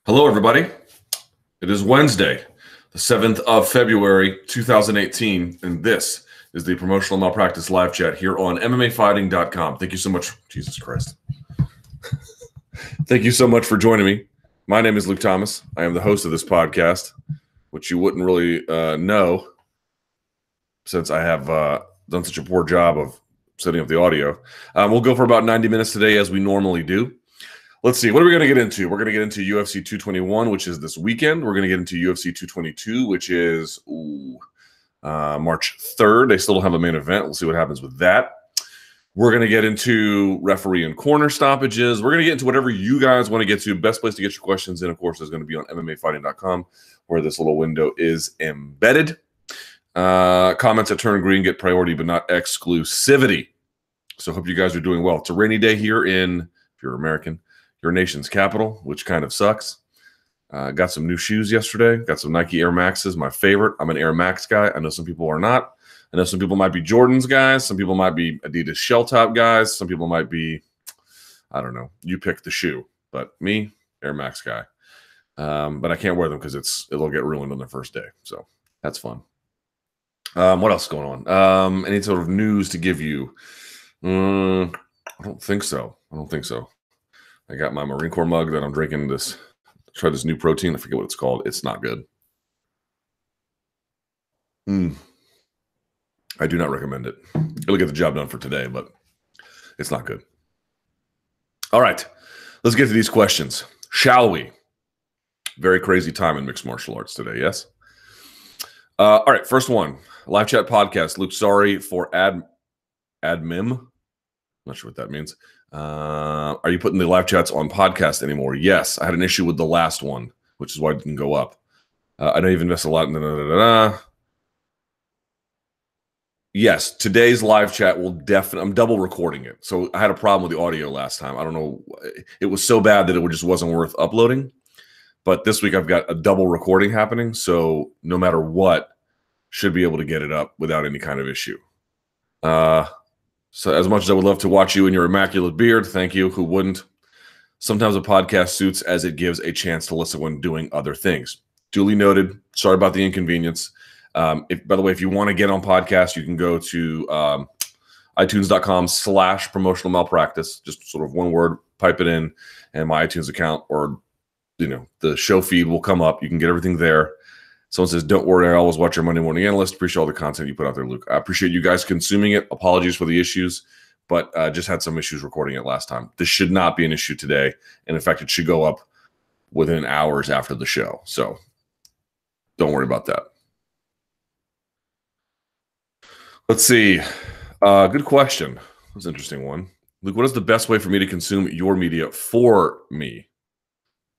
Hello, everybody. It is Wednesday, the 7th of February, 2018, and this is the Promotional Malpractice Live Chat here on MMAfighting.com. Thank you so much. Jesus Christ. Thank you so much for joining me. My name is Luke Thomas. I am the host of this podcast, which you wouldn't really know since I have done such a poor job of setting up the audio. We'll go for about 90 minutes today, as we normally do. Let's see. What are we going to get into? We're going to get into UFC 221, which is this weekend. We're going to get into UFC 222, which is March 3rd. They still don't have a main event. We'll see what happens with that. We're going to get into referee and corner stoppages. We're going to get into whatever you guys want to get to. Best place to get your questions in, of course, is going to be on MMAfighting.com, where this little window is embedded. Comments that turn green get priority, but not exclusivity. So hope you guys are doing well. It's a rainy day here in, if you're American, your nation's capital, which kind of sucks. Got some new shoes yesterday. Got some Nike Air Maxes, my favorite. I'm an Air Max guy. I know some people are not. I know some people might be Jordans guys. Some people might be Adidas Shell Top guys. Some people might be, I don't know. You pick the shoe. But me, Air Max guy. But I can't wear them because it'll get ruined on the first day. So that's fun. What else is going on? Any sort of news to give you? I don't think so. I got my Marine Corps mug that I'm drinking this. Try this new protein. I forget what it's called. It's not good. I do not recommend it. It'll get the job done for today, but it's not good. All right. Let's get to these questions. Shall we? Very crazy time in mixed martial arts today, yes? All right. First one. Live chat podcast. Luke, sorry for admin. Not sure what that means. Are you putting the live chats on podcast anymore? Yes. I had an issue with the last one, which is why it didn't go up. I know you've invested a lot in Yes, today's live chat will definitely, I'm double recording it. So I had a problem with the audio last time. I don't know. It was so bad that it just wasn't worth uploading. But this week I've got a double recording happening. So no matter what, should be able to get it up without any kind of issue. So as much as I would love to watch you in your immaculate beard, thank you, who wouldn't? Sometimes a podcast suits as it gives a chance to listen when doing other things. Duly noted. Sorry about the inconvenience. By the way, if you want to get on podcast, you can go to iTunes.com/promotional malpractice. Just sort of one word, pipe it in, and my iTunes account or the show feed will come up. You can get everything there. Someone says, don't worry, I always watch your Monday Morning Analyst. Appreciate all the content you put out there, Luke. I appreciate you guys consuming it. Apologies for the issues, but just had some issues recording it last time. This should not be an issue today. And in fact, it should go up within hours after the show. So don't worry about that. Let's see. Good question. That was an interesting one. Luke, what is the best way for me to consume your media for me?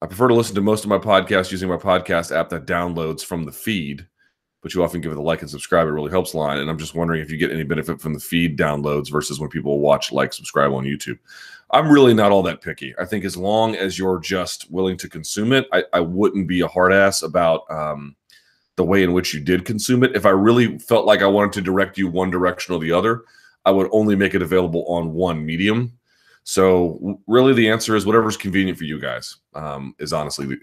I prefer to listen to most of my podcasts using my podcast app that downloads from the feed, but you often give it a like and subscribe. It really helps line. And I'm just wondering if you get any benefit from the feed downloads versus when people watch, like, subscribe on YouTube. I'm really not all that picky. I think as long as you're just willing to consume it, I wouldn't be a hard ass about the way in which you did consume it. If I really felt like I wanted to direct you one direction or the other, I would only make it available on one medium. So really the answer is whatever's convenient for you guys is honestly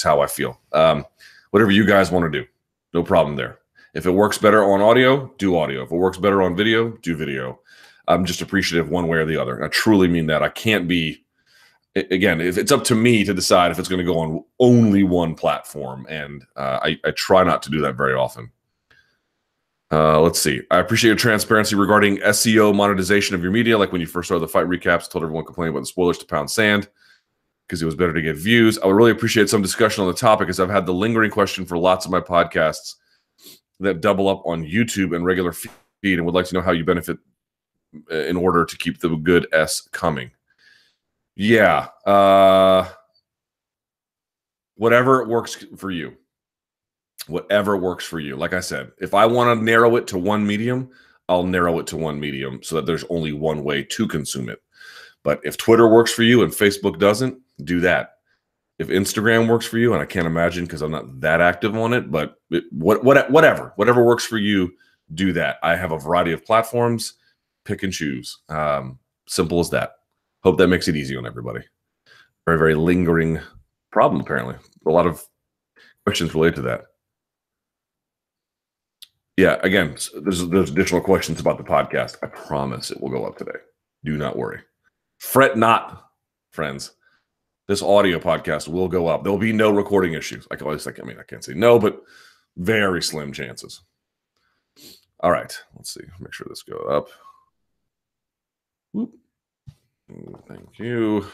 how I feel. Whatever you guys want to do, no problem there. If it works better on audio, do audio. If it works better on video, do video. I'm just appreciative one way or the other. And I truly mean that. I can't be, again, if it's up to me to decide if it's going to go on only one platform. And I try not to do that very often. Let's see. I appreciate your transparency regarding SEO monetization of your media. Like when you first started the fight recaps, told everyone complaining about the spoilers to pound sand because it was better to get views. I would really appreciate some discussion on the topic, as I've had the lingering question for lots of my podcasts that double up on YouTube and regular feed, and would like to know how you benefit in order to keep the good S coming. Yeah. Whatever works for you. Whatever works for you. Like I said, if I want to narrow it to one medium, I'll narrow it to one medium so that there's only one way to consume it. But if Twitter works for you and Facebook doesn't, do that. If Instagram works for you, and I can't imagine because I'm not that active on it, but whatever works for you, do that. I have a variety of platforms. Pick and choose. Simple as that. Hope that makes it easy on everybody. Very, very lingering problem, apparently. A lot of questions related to that. Yeah, again, there's additional questions about the podcast. I promise it will go up today. Do not worry. Fret not, friends. This audio podcast will go up. There will be no recording issues. I can't say no, but very slim chances. All right, let's see. Make sure this goes up. Whoop. Thank you.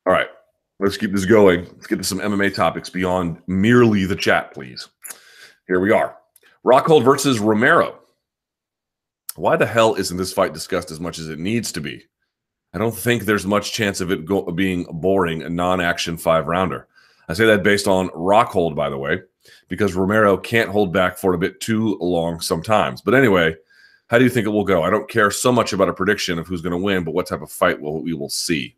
All right, let's keep this going. Let's get to some MMA topics beyond merely the chat, please. Here we are. Rockhold versus Romero. Why the hell isn't this fight discussed as much as it needs to be? I don't think there's much chance of it being boring, a non-action 5-rounder. I say that based on Rockhold, by the way, because Romero can't hold back for a bit too long sometimes. But anyway, how do you think it will go? I don't care so much about a prediction of who's going to win, but what type of fight we will see.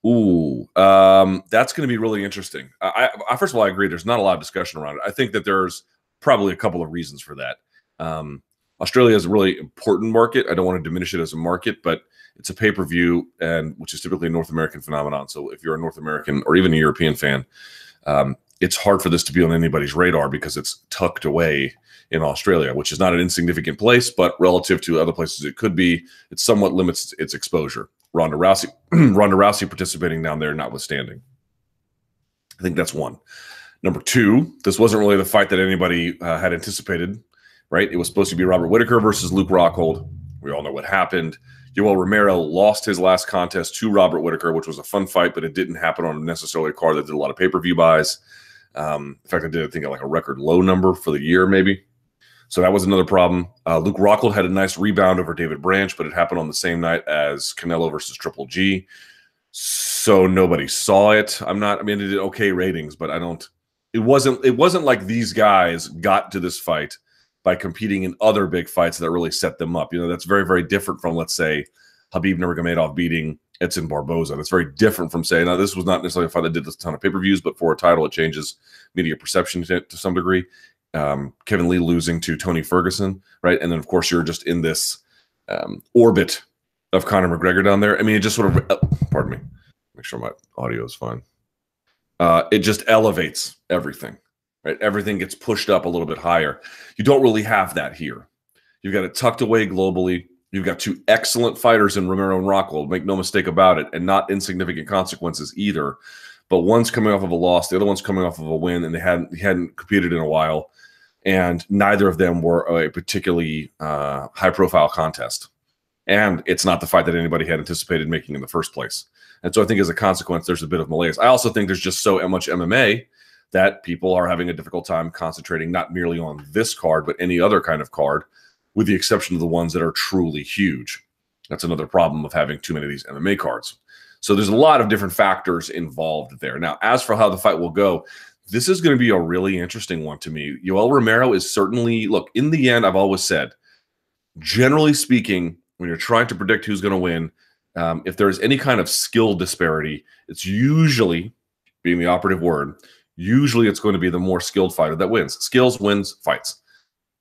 Ooh, that's going to be really interesting. First of all, I agree. There's not a lot of discussion around it. I think that there's probably a couple of reasons for that. Australia is a really important market. I don't want to diminish it as a market, but it's a pay-per-view, and which is typically a North American phenomenon. So if you're a North American or even a European fan, it's hard for this to be on anybody's radar because it's tucked away in Australia, which is not an insignificant place, but relative to other places it could be, it somewhat limits its exposure. Ronda Rousey participating down there notwithstanding. I think that's one. Number two, this wasn't really the fight that anybody had anticipated, right? It was supposed to be Robert Whittaker versus Luke Rockhold. We all know what happened. Yoel Romero lost his last contest to Robert Whittaker, which was a fun fight, but it didn't happen on necessarily a card that did a lot of pay-per-view buys. In fact, I think like a record low number for the year, maybe. So that was another problem. Luke Rockhold had a nice rebound over David Branch, but it happened on the same night as Canelo versus Triple G. So nobody saw it. I mean, it did okay ratings, but it wasn't like these guys got to this fight by competing in other big fights that really set them up. You know, that's very, very different from, let's say, Khabib Nurmagomedov beating Edson Barboza. That's very different from saying, now, this was not necessarily a fight that did a ton of pay-per-views, but for a title, it changes media perception to some degree. Kevin Lee losing to Tony Ferguson, right? And then, of course, you're just in this orbit of Conor McGregor down there. I mean, it just sort of, pardon me, make sure my audio is fine. It just elevates everything, right? Everything gets pushed up a little bit higher. You don't really have that here. You've got it tucked away globally. You've got two excellent fighters in Romero and Rockhold, make no mistake about it, and not insignificant consequences either. But one's coming off of a loss, the other one's coming off of a win, and he hadn't competed in a while. And neither of them were a particularly high-profile contest. And it's not the fight that anybody had anticipated making in the first place. And so I think as a consequence, there's a bit of malaise. I also think there's just so much MMA that people are having a difficult time concentrating not merely on this card, but any other kind of card, with the exception of the ones that are truly huge. That's another problem of having too many of these MMA cards. So there's a lot of different factors involved there. Now, as for how the fight will go, this is going to be a really interesting one to me. Yoel Romero is certainly, look, in the end, I've always said, generally speaking, when you're trying to predict who's going to win, if there's any kind of skill disparity, it's usually, being the operative word, usually it's going to be the more skilled fighter that wins. Skills wins fights.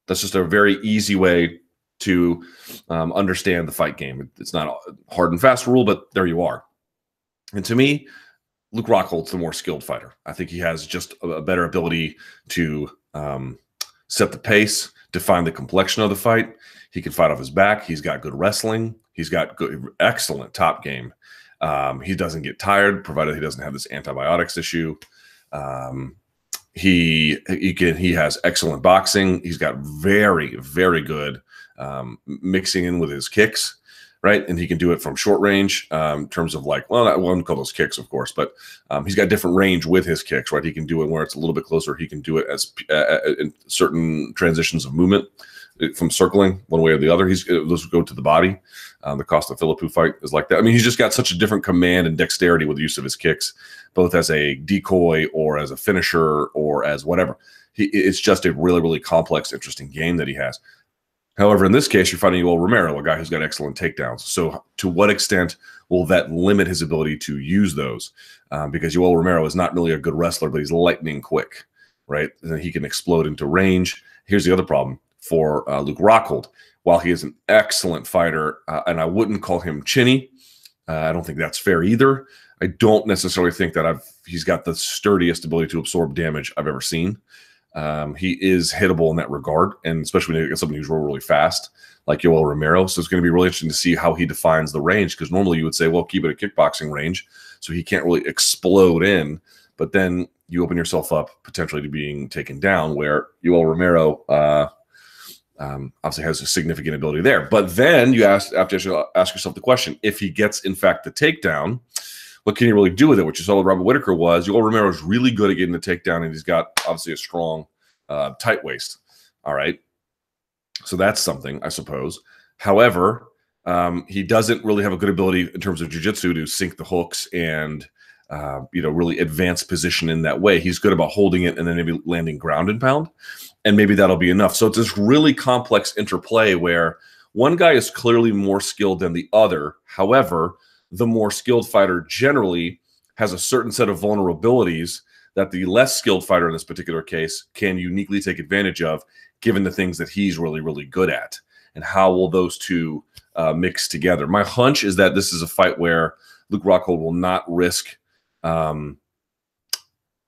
That's just a very easy way to understand the fight game. It's not a hard and fast rule, but there you are. And to me, Luke Rockhold's the more skilled fighter. I think he has just a better ability to set the pace, define the complexion of the fight. He can fight off his back. He's got good wrestling. He's got good, excellent top game. He doesn't get tired, provided he doesn't have this antibiotics issue. He has excellent boxing. He's got very, very good mixing in with his kicks. Right, and he can do it from short range in terms of like, well, I wouldn't call those kicks, of course, but he's got different range with his kicks, right? He can do it where it's a little bit closer. He can do it as in certain transitions of movement from circling one way or the other. Those go to the body. The Costa Philippou fight is like that. I mean, he's just got such a different command and dexterity with the use of his kicks, both as a decoy or as a finisher or as whatever. It's just a really, really complex, interesting game that he has. However, in this case, you're fighting Yoel Romero, a guy who's got excellent takedowns. So to what extent will that limit his ability to use those? Because Yoel Romero is not really a good wrestler, but he's lightning quick, right? And he can explode into range. Here's the other problem for Luke Rockhold. While he is an excellent fighter, and I wouldn't call him chinny, I don't think that's fair either. I don't necessarily think that he's got the sturdiest ability to absorb damage I've ever seen. He is hittable in that regard, and especially when you get somebody who's really fast, like Yoel Romero. So it's going to be really interesting to see how he defines the range, because normally you would say, well, keep it a kickboxing range, so he can't really explode in. But then you open yourself up potentially to being taken down, where Yoel Romero obviously has a significant ability there. But then you have to ask yourself the question, if he gets, in fact, the takedown, what can he really do with it? Which is all Robert Whittaker was. Yoel Romero is really good at getting the takedown, and he's got, obviously, a strong, tight waist. All right. So that's something, I suppose. However, he doesn't really have a good ability in terms of jiu-jitsu to sink the hooks and really advance position in that way. He's good about holding it and then maybe landing ground and pound, and maybe that'll be enough. So it's this really complex interplay where one guy is clearly more skilled than the other. However, the more skilled fighter generally has a certain set of vulnerabilities that the less skilled fighter in this particular case can uniquely take advantage of, given the things that he's really, really good at. And how will those two mix together? My hunch is that this is a fight where Luke Rockhold will not risk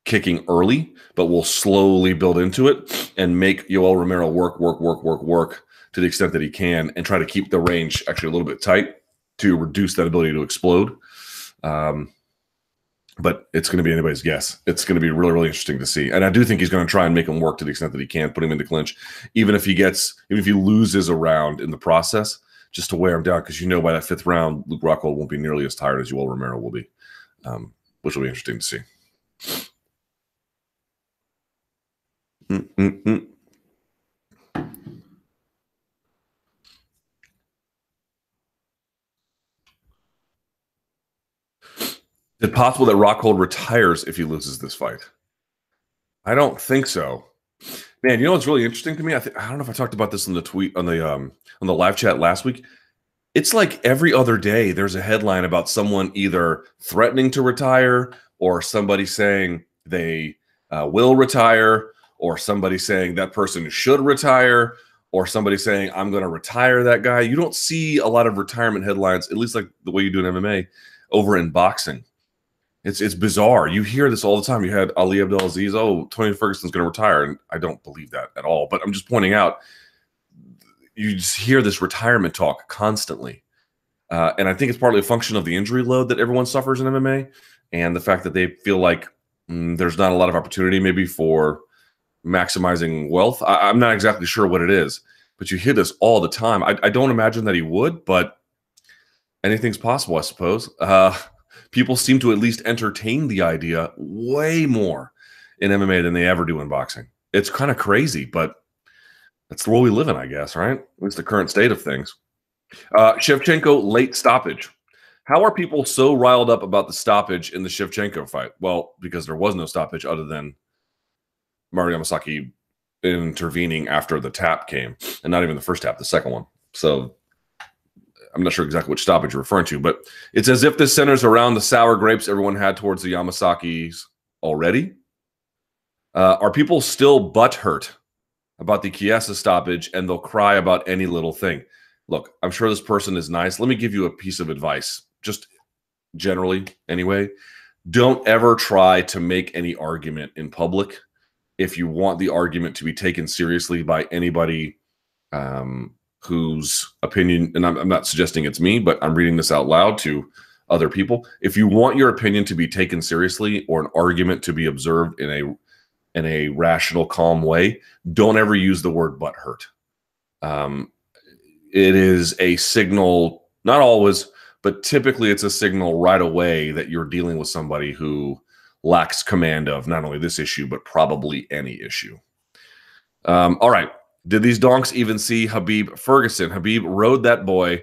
kicking early, but will slowly build into it and make Yoel Romero work to the extent that he can, and try to keep the range actually a little bit tight to reduce that ability to explode. But it's going to be anybody's guess. It's going to be really, really interesting to see. And I do think he's going to try and make him work to the extent that he can, put him into clinch, even if he loses a round in the process, just to wear him down. Because by that 5th round, Luke Rockhold won't be nearly as tired as Yoel Romero will be, which will be interesting to see. Is it possible that Rockhold retires if he loses this fight? I don't think so. Man, what's really interesting to me? I don't know if I talked about this in the tweet on the live chat last week. It's like every other day there's a headline about someone either threatening to retire, or somebody saying they will retire, or somebody saying that person should retire, or somebody saying I'm going to retire that guy. You don't see a lot of retirement headlines, at least like the way you do in MMA, over in boxing. It's bizarre. You hear this all the time. You had Ali Abdelaziz, Tony Ferguson's going to retire, and I don't believe that at all. But I'm just pointing out, you just hear this retirement talk constantly. And I think it's partly a function of the injury load that everyone suffers in MMA, and the fact that they feel like there's not a lot of opportunity maybe for maximizing wealth. I'm not exactly sure what it is, but you hear this all the time. I don't imagine that he would, but anything's possible, I suppose. People seem to at least entertain the idea way more in MMA than they ever do in boxing. It's kind of crazy, but that's the world we live in, I guess, right? At least the current state of things. Shevchenko late stoppage. How are people so riled up about the stoppage in the Shevchenko fight? Well, because there was no stoppage other than Mario Yamasaki intervening after the tap came, and not even the first tap, the second one. So I'm not sure exactly which stoppage you're referring to, but it's as if this centers around the sour grapes everyone had towards the Yamasakis already. Are people still butthurt about the Chiesa stoppage, and they'll cry about any little thing? Look, I'm sure this person is nice. Let me give you a piece of advice, just generally anyway. Don't ever try to make any argument in public if you want the argument to be taken seriously by anybody whose opinion, and I'm not suggesting it's me, but I'm reading this out loud to other people. If you want your opinion to be taken seriously, or an argument to be observed in a rational, calm way, don't ever use the word butthurt. It is a signal, not always, but typically it's a signal right away that you're dealing with somebody who lacks command of not only this issue, but probably any issue. All right. Did these donks even see Khabib Ferguson? Khabib rode that boy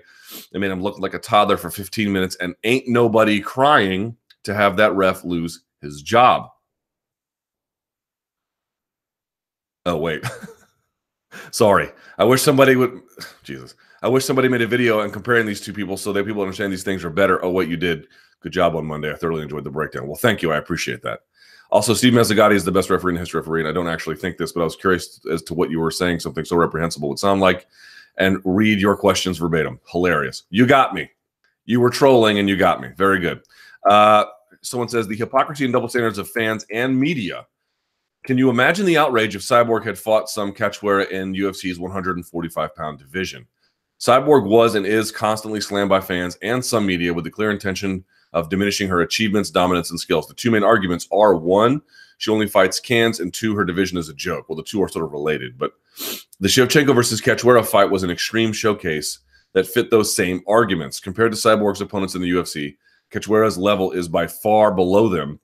and made him look like a toddler for 15 minutes, and ain't nobody crying to have that ref lose his job. Oh, wait. Sorry. I wish somebody would... Jesus. I wish somebody made a video and comparing these two people so that people understand these things are better. Oh, what you did. Good job on Monday. I thoroughly enjoyed the breakdown. Well, thank you. I appreciate that. Also, Steve Mazzagatti is the best referee in history referee, and I don't actually think this, but I was curious as to what you were saying. Something so reprehensible would sound like, and read your questions verbatim. Hilarious. You got me. You were trolling and you got me. Very good. Someone says the hypocrisy and double standards of fans and media. Can you imagine the outrage if Cyborg had fought some Cachoeira in UFC's 145-pound division? Cyborg was and is constantly slammed by fans and some media with the clear intention of diminishing her achievements, dominance, and skills. The two main arguments are, one, she only fights cans, and two, her division is a joke. Well, the two are sort of related, but the Shevchenko versus Cachoeira fight was an extreme showcase that fit those same arguments. Compared to Cyborg's opponents in the UFC, Cachoeira's level is by far below them,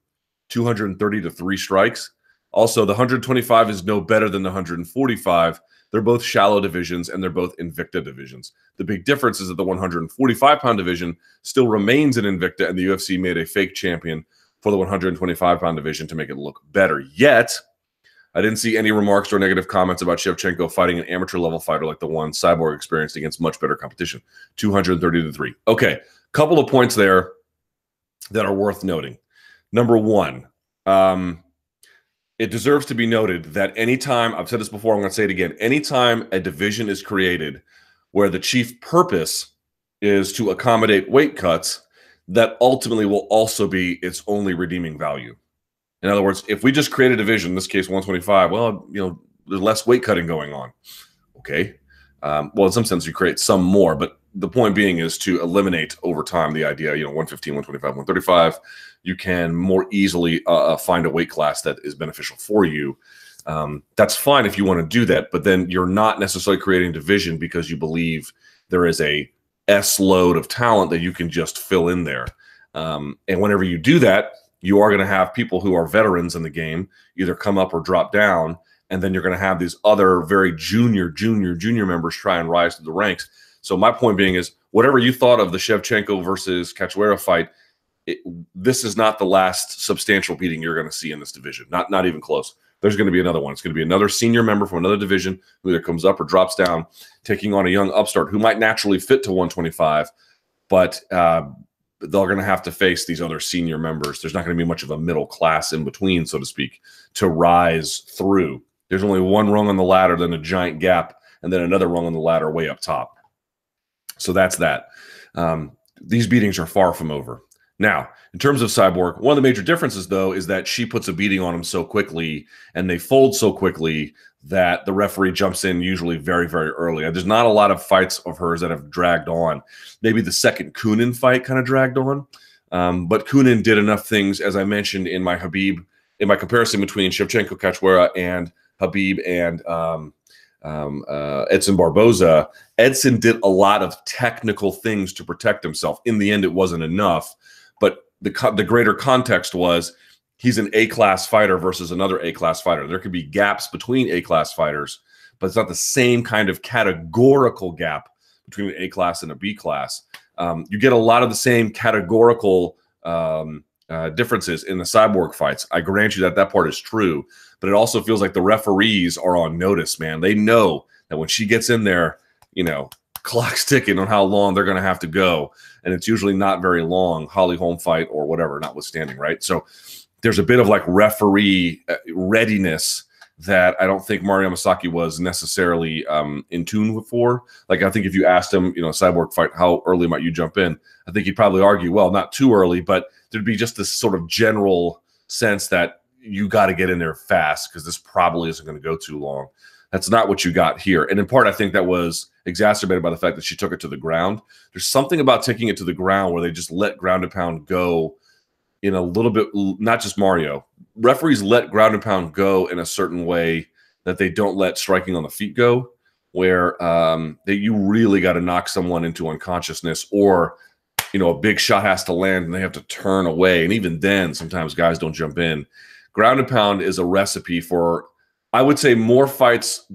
230 to 3 strikes. Also, the 125 is no better than the 145. They're both shallow divisions, and they're both Invicta divisions. The big difference is that the 145-pound division still remains an Invicta, and the UFC made a fake champion for the 125-pound division to make it look better. Yet, I didn't see any remarks or negative comments about Shevchenko fighting an amateur-level fighter like the one Cyborg experienced against much better competition, 230 to 3. Okay, couple of points there that are worth noting. Number one, it deserves to be noted that anytime, I've said this before, I'm going to say it again, anytime a division is created where the chief purpose is to accommodate weight cuts, that ultimately will also be its only redeeming value. In other words, if we just create a division, in this case 125, well, there's less weight cutting going on. Okay. Well, in some sense, you create some more, but the point being is to eliminate over time the idea, 115, 125, 135. You can more easily find a weight class that is beneficial for you. That's fine if you want to do that, but then you're not necessarily creating division because you believe there is a S load of talent that you can just fill in there. And whenever you do that, you are going to have people who are veterans in the game either come up or drop down, and then you're going to have these other very junior members try and rise to the ranks. So my point being is, whatever you thought of the Shevchenko versus Cachoeira fight, this is not the last substantial beating you're going to see in this division. Not even close. There's going to be another one. It's going to be another senior member from another division who either comes up or drops down, taking on a young upstart who might naturally fit to 125, but they're going to have to face these other senior members. There's not going to be much of a middle class in between, so to speak, to rise through. There's only one rung on the ladder, then a giant gap, and then another rung on the ladder way up top. So that's that. These beatings are far from over. Now, in terms of Cyborg, one of the major differences, though, is that she puts a beating on him so quickly and they fold so quickly that the referee jumps in usually very, very early. There's not a lot of fights of hers that have dragged on. Maybe the second Kunin fight kind of dragged on, but Kunin did enough things, as I mentioned in my comparison between Shevchenko, Cachoeira, and Habib and Edson Barboza. Edson did a lot of technical things to protect himself. In the end, it wasn't enough. But the greater context was he's an A-class fighter versus another A-class fighter. There could be gaps between A-class fighters, but it's not the same kind of categorical gap between an A-class and a B-class. You get a lot of the same categorical differences in the Cyborg fights. I grant you that part is true, but it also feels like the referees are on notice, man. They know that when she gets in there, clock's ticking on how long they're going to have to go. And it's usually not very long, Holly Holm fight or whatever, notwithstanding, right? So there's a bit of like referee readiness that I don't think Mario Yamasaki was necessarily in tune for. Like, I think if you asked him, Cyborg fight, how early might you jump in? I think he'd probably argue, well, not too early, but there'd be just this sort of general sense that you got to get in there fast because this probably isn't going to go too long. That's not what you got here. And in part, I think that was exacerbated by the fact that she took it to the ground. There's something about taking it to the ground where they just let ground and pound go in a little bit, not just Mario. Referees let ground and pound go in a certain way that they don't let striking on the feet go, where that you really got to knock someone into unconsciousness, or a big shot has to land and they have to turn away. And even then, sometimes guys don't jump in. Ground and pound is a recipe for, I would say, more fights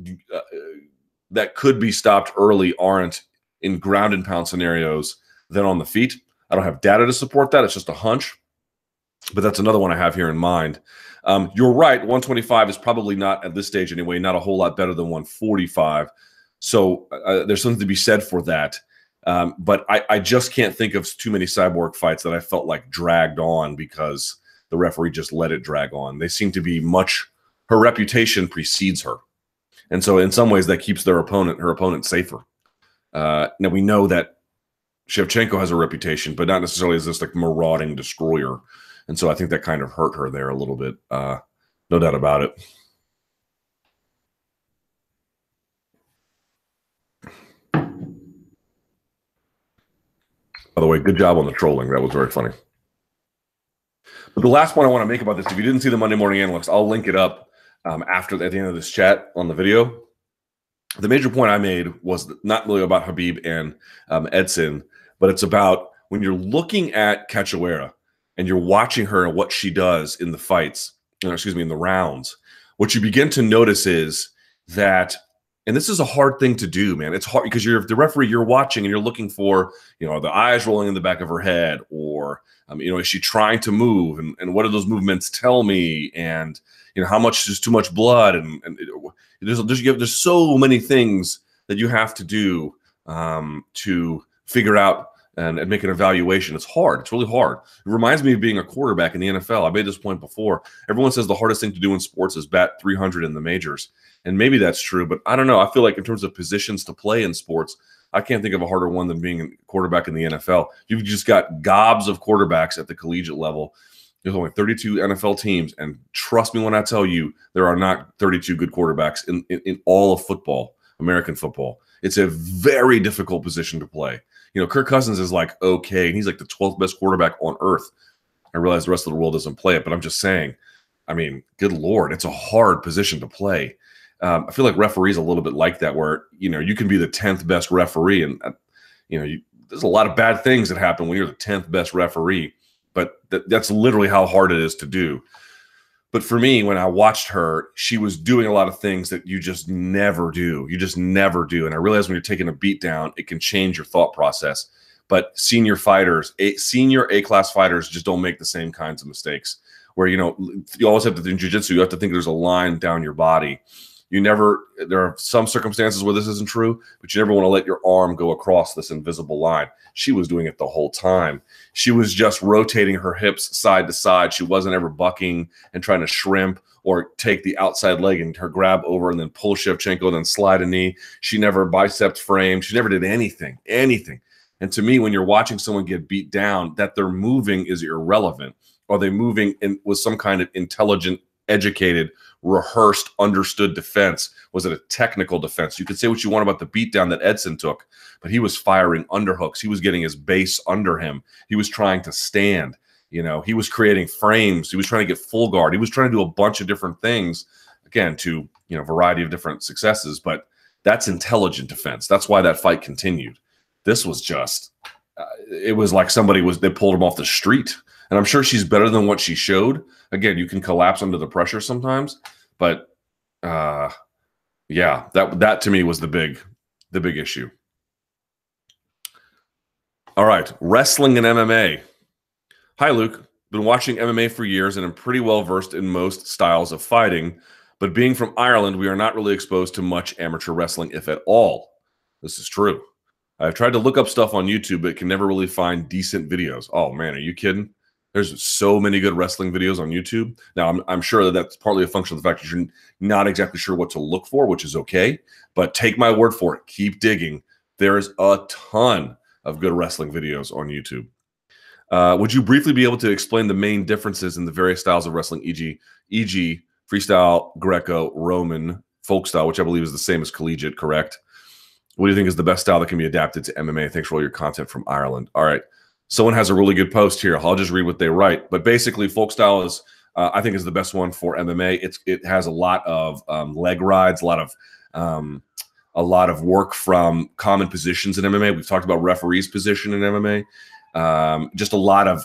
that could be stopped early aren't in ground and pound scenarios than on the feet. I don't have data to support that. It's just a hunch, but that's another one I have here in mind. You're right. 125 is probably not, at this stage anyway, not a whole lot better than 145. So there's something to be said for that. But I just can't think of too many Cyborg fights that I felt like dragged on because the referee just let it drag on. They seem to be her reputation precedes her. And so in some ways that keeps her opponent safer. Now we know that Shevchenko has a reputation, but not necessarily as this like marauding destroyer. And so I think that kind of hurt her there a little bit. No doubt about it. By the way, good job on the trolling. That was very funny. But the last point I want to make about this, if you didn't see the Monday Morning Analyst, I'll link it up at the end of this chat on the video. The major point I made was not really about Khabib and Edson, but it's about when you're looking at Cachoeira and you're watching her and what she does in the fights, in the rounds, what you begin to notice is that, and this is a hard thing to do, man. It's hard because you're the referee, you're watching and you're looking for, the eyes rolling in the back of her head, or, is she trying to move, and what do those movements tell me? And, how much is too much blood? And there's so many things that you have to do to figure out and make an evaluation. It's hard. It's really hard. It reminds me of being a quarterback in the NFL. I made this point before. Everyone says the hardest thing to do in sports is bat 300 in the majors. And maybe that's true, but I don't know. I feel like in terms of positions to play in sports, I can't think of a harder one than being a quarterback in the NFL. You've just got gobs of quarterbacks at the collegiate level. There's only 32 NFL teams, and trust me when I tell you, there are not 32 good quarterbacks in all of football, American football. It's a very difficult position to play. Kirk Cousins is like okay, and he's like the 12th best quarterback on earth. I realize the rest of the world doesn't play it, but I'm just saying, good Lord, it's a hard position to play. I feel like referees a little bit like that, where, you can be the 10th best referee, and, there's a lot of bad things that happen when you're the 10th best referee. But that's literally how hard it is to do. But for me, when I watched her, she was doing a lot of things that you just never do. You just never do. And I realize when you're taking a beat down, it can change your thought process. But senior A-class fighters just don't make the same kinds of mistakes. Where, you always have to, in jiu-jitsu, you have to think there's a line down your body. There are some circumstances where this isn't true, but you never want to let your arm go across this invisible line. She was doing it the whole time. She was just rotating her hips side to side. She wasn't ever bucking and trying to shrimp or take the outside leg and her grab over and then pull Shevchenko, then slide a knee. She never bicep framed. She never did anything. And to me, when you're watching someone get beat down, that they're moving is irrelevant. Are they moving with some kind of intelligent, educated, rehearsed, understood defense? Was it a technical defense? You could say what you want about the beatdown that Edson took, but he was firing underhooks. He was getting his base under him. He was trying to stand. He was creating frames. He was trying to get full guard. He was trying to do a bunch of different things, again, to a variety of different successes. But that's intelligent defense. That's why that fight continued. This was just, it was like they pulled him off the street. And I'm sure she's better than what she showed. Again, you can collapse under the pressure sometimes, but yeah, that to me was the big issue. All right, wrestling and MMA. Hi, Luke. Been watching MMA for years and am pretty well versed in most styles of fighting, but being from Ireland, we are not really exposed to much amateur wrestling, if at all. This is true. I've tried to look up stuff on YouTube, but can never really find decent videos. Oh man, are you kidding? There's so many good wrestling videos on YouTube. Now, I'm sure that's partly a function of the fact that you're not exactly sure what to look for, which is okay. But take my word for it. Keep digging. There's a ton of good wrestling videos on YouTube. Would you briefly be able to explain the main differences in the various styles of wrestling, e.g., freestyle, Greco, Roman, folk style, which I believe is the same as collegiate, correct? What do you think is the best style that can be adapted to MMA? Thanks for all your content from Ireland. All right. Someone has a really good post here. I'll just read what they write. But basically, folk style is, I think, is the best one for MMA. It has a lot of leg rides, a lot of work from common positions in MMA. We've talked about referee's position in MMA. Just a lot of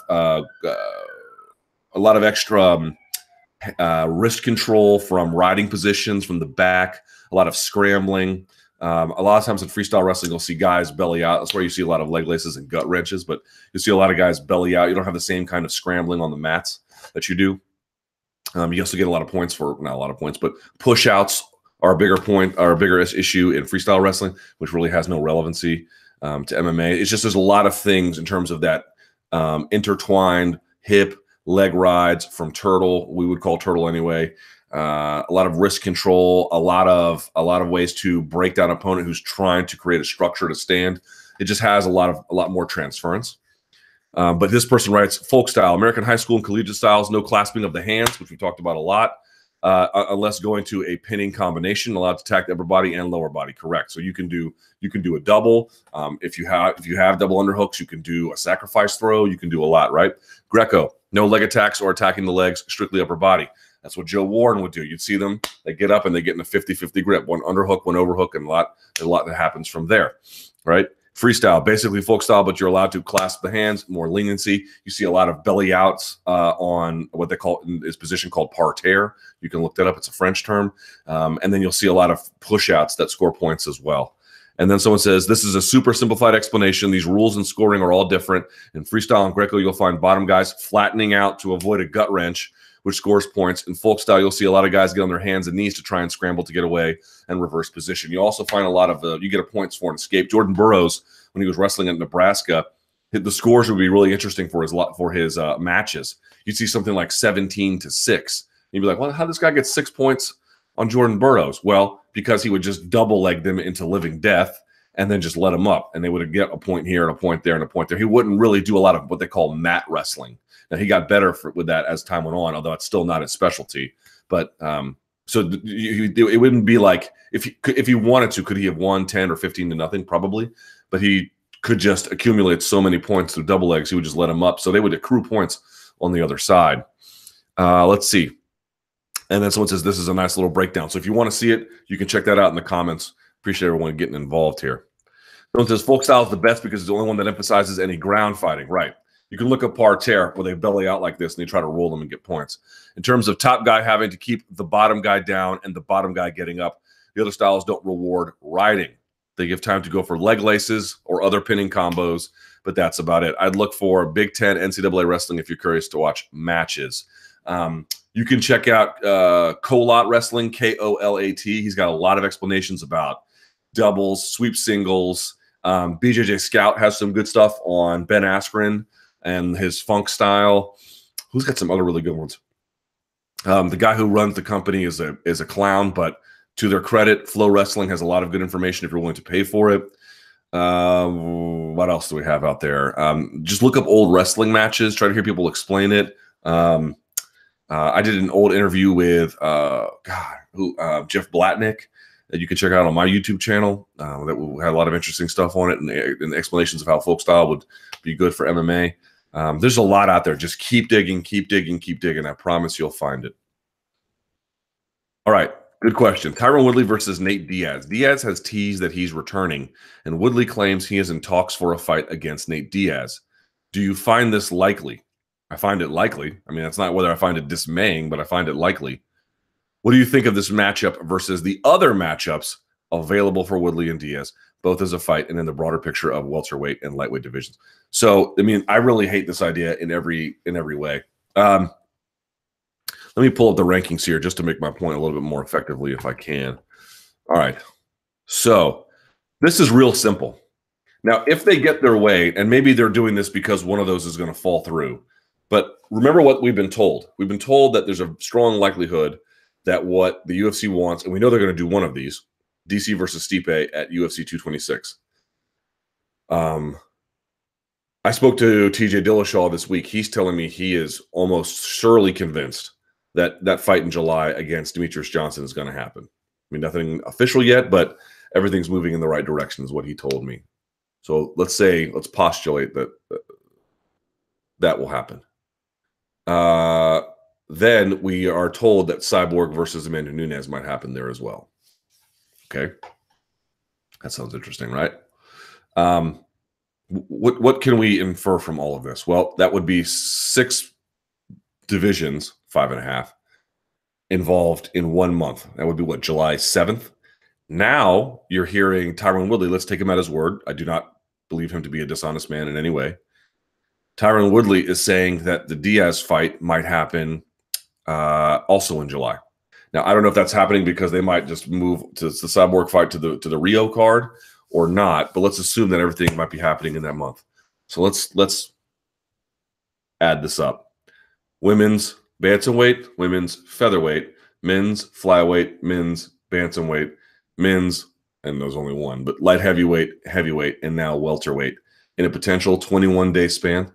extra wrist control from riding positions from the back. A lot of scrambling. A lot of times in freestyle wrestling, you'll see guys belly out. That's where you see a lot of leg laces and gut wrenches, but you see a lot of guys belly out. You don't have the same kind of scrambling on the mats that you do. You also get a lot of points for, not a lot of points, but push outs are a bigger issue in freestyle wrestling, which really has no relevancy to MMA. It's just there's a lot of things in terms of that intertwined hip leg rides from turtle. We would call turtle anyway. A lot of wrist control, a lot of ways to break down an opponent who's trying to create a structure to stand. It just has a lot more transference. But this person writes, folk style, American high school and collegiate styles, no clasping of the hands, which we talked about a lot, unless going to a pinning combination, allowed to attack the upper body and lower body. Correct. So you can do a double. If you have double underhooks, you can do a sacrifice throw. You can do a lot, right? Greco, no leg attacks or attacking the legs, strictly upper body. That's what Joe Warren would do. You'd see them, they get up and they get in a 50-50 grip, one underhook, one overhook, and a lot that happens from there, right? Freestyle, basically folk style, but you're allowed to clasp the hands, more leniency. You see a lot of belly outs on what they call in this position called parterre. You can look that up. It's a French term. And then you'll see a lot of push outs that score points as well. And then someone says, this is a super simplified explanation. These rules and scoring are all different. In freestyle and Greco, you'll find bottom guys flattening out to avoid a gut wrench, which scores points. In folk style, you'll see a lot of guys get on their hands and knees to try and scramble to get away and reverse position. You also find a lot of you get a points for an escape. Jordan Burroughs, when he was wrestling in Nebraska, the scores would be really interesting for his matches. You'd see something like 17-6. You'd be like, well, how did this guy get 6 points on Jordan Burroughs? Well, because he would just double leg them into living death and then just let them up, and they would get a point here and a point there and a point there. He wouldn't really do a lot of what they call mat wrestling. Now, he got better with that as time went on, although it's still not his specialty. But so it wouldn't be like if he wanted to, could he have won 10 or 15-0? Probably. But he could just accumulate so many points through double legs, he would just let them up. So they would accrue points on the other side. Let's see. And then someone says, this is a nice little breakdown. So if you want to see it, you can check that out in the comments. Appreciate everyone getting involved here. Someone says, folk style is the best because it's the only one that emphasizes any ground fighting. Right. You can look at parterre where they belly out like this and they try to roll them and get points. In terms of top guy having to keep the bottom guy down and the bottom guy getting up, the other styles don't reward riding. They give time to go for leg laces or other pinning combos, but that's about it. I'd look for Big Ten NCAA wrestling if you're curious to watch matches. You can check out Kolat Wrestling, K-O-L-A-T. He's got a lot of explanations about doubles, sweep singles. BJJ Scout has some good stuff on Ben Askren and his funk style. Who's got some other really good ones? The guy who runs the company is a clown, but to their credit, Flow Wrestling has a lot of good information if you're willing to pay for it. What else do we have out there? Just look up old wrestling matches. Try to hear people explain it. I did an old interview with Jeff Blatnick that you can check out on my YouTube channel. That had a lot of interesting stuff on it and explanations of how folk style would be good for MMA. There's a lot out there. Just keep digging, keep digging, keep digging. I promise you'll find it. All right. Good question. Tyron Woodley versus Nate Diaz. Diaz has teased that he's returning, and Woodley claims he is in talks for a fight against Nate Diaz. Do you find this likely? I find it likely. I mean, that's not whether I find it dismaying, but I find it likely. What do you think of this matchup versus the other matchups available for Woodley and Diaz, both as a fight and in the broader picture of welterweight and lightweight divisions? So, I mean, I really hate this idea in every way. Let me pull up the rankings here just to make my point a little bit more effectively if I can. All right. So this is real simple. Now, if they get their way, and maybe they're doing this because one of those is going to fall through, but remember what we've been told. We've been told that there's a strong likelihood that what the UFC wants, and we know they're going to do one of these, DC versus Stipe at UFC 226. I spoke to TJ Dillashaw this week. He's telling me he is almost surely convinced that that fight in July against Demetrius Johnson is going to happen. I mean, nothing official yet, but everything's moving in the right direction is what he told me. So let's postulate that that will happen. Then we are told that Cyborg versus Amanda Nunes might happen there as well. Okay. That sounds interesting, right? What can we infer from all of this? Well, that would be 6 divisions, 5.5, involved in 1 month. That would be what, July 7th? Now you're hearing Tyron Woodley. Let's take him at his word. I do not believe him to be a dishonest man in any way. Tyron Woodley is saying that the Diaz fight might happen also in July. Now, I don't know if that's happening because they might just move to the Cyborg fight to the Rio card or not, but let's assume that everything might be happening in that month. So let's add this up. Women's bantamweight, women's featherweight, men's flyweight, men's bantamweight, men's and there's only one, but light heavyweight, heavyweight, and now welterweight in a potential 21-day span.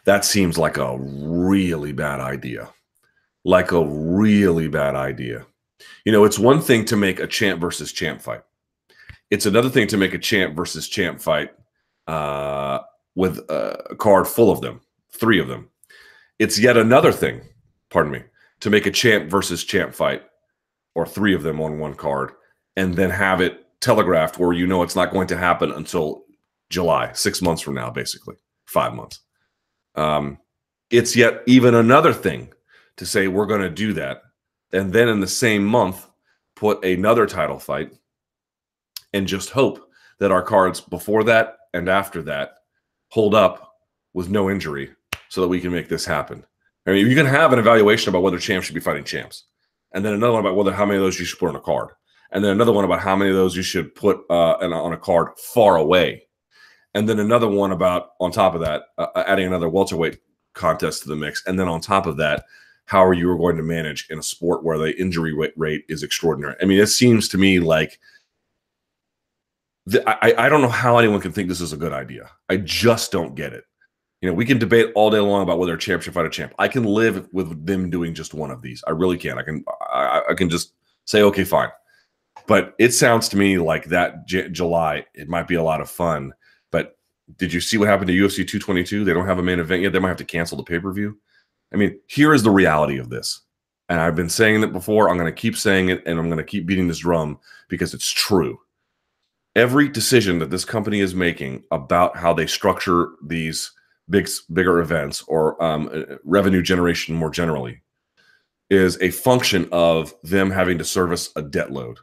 That seems like a really bad idea. Like a really bad idea. You know, it's one thing to make a champ versus champ fight. It's another thing to make a champ versus champ fight with a card full of them, 3 of them. It's yet another thing, pardon me, to make a champ versus champ fight, or 3 of them on one card, and then have it telegraphed where you know it's not going to happen until July, 6 months from now, basically, 5 months. It's yet even another thing to say we're going to do that, and then in the same month put another title fight and just hope that our cards before that and after that hold up with no injury so that we can make this happen. I mean, you can have an evaluation about whether champs should be fighting champs, and then another one about how many of those you should put on a card, and then another one about how many of those you should put on a card far away, and then another one about, on top of that, adding another welterweight contest to the mix, and then on top of that, how are you going to manage in a sport where the injury rate is extraordinary? I mean, it seems to me like I don't know how anyone can think this is a good idea. I just don't get it. You know, we can debate all day long about whether a champ should fight a champ. I can live with them doing just one of these. I really can. I can just say, okay, fine. But it sounds to me like that July, it might be a lot of fun. But did you see what happened to UFC 222? They don't have a main event yet. They might have to cancel the pay-per-view. I mean, here is the reality of this. And I've been saying it before. I'm going to keep saying it, and I'm going to keep beating this drum because it's true. Every decision that this company is making about how they structure these bigger events or revenue generation more generally is a function of them having to service a debt load,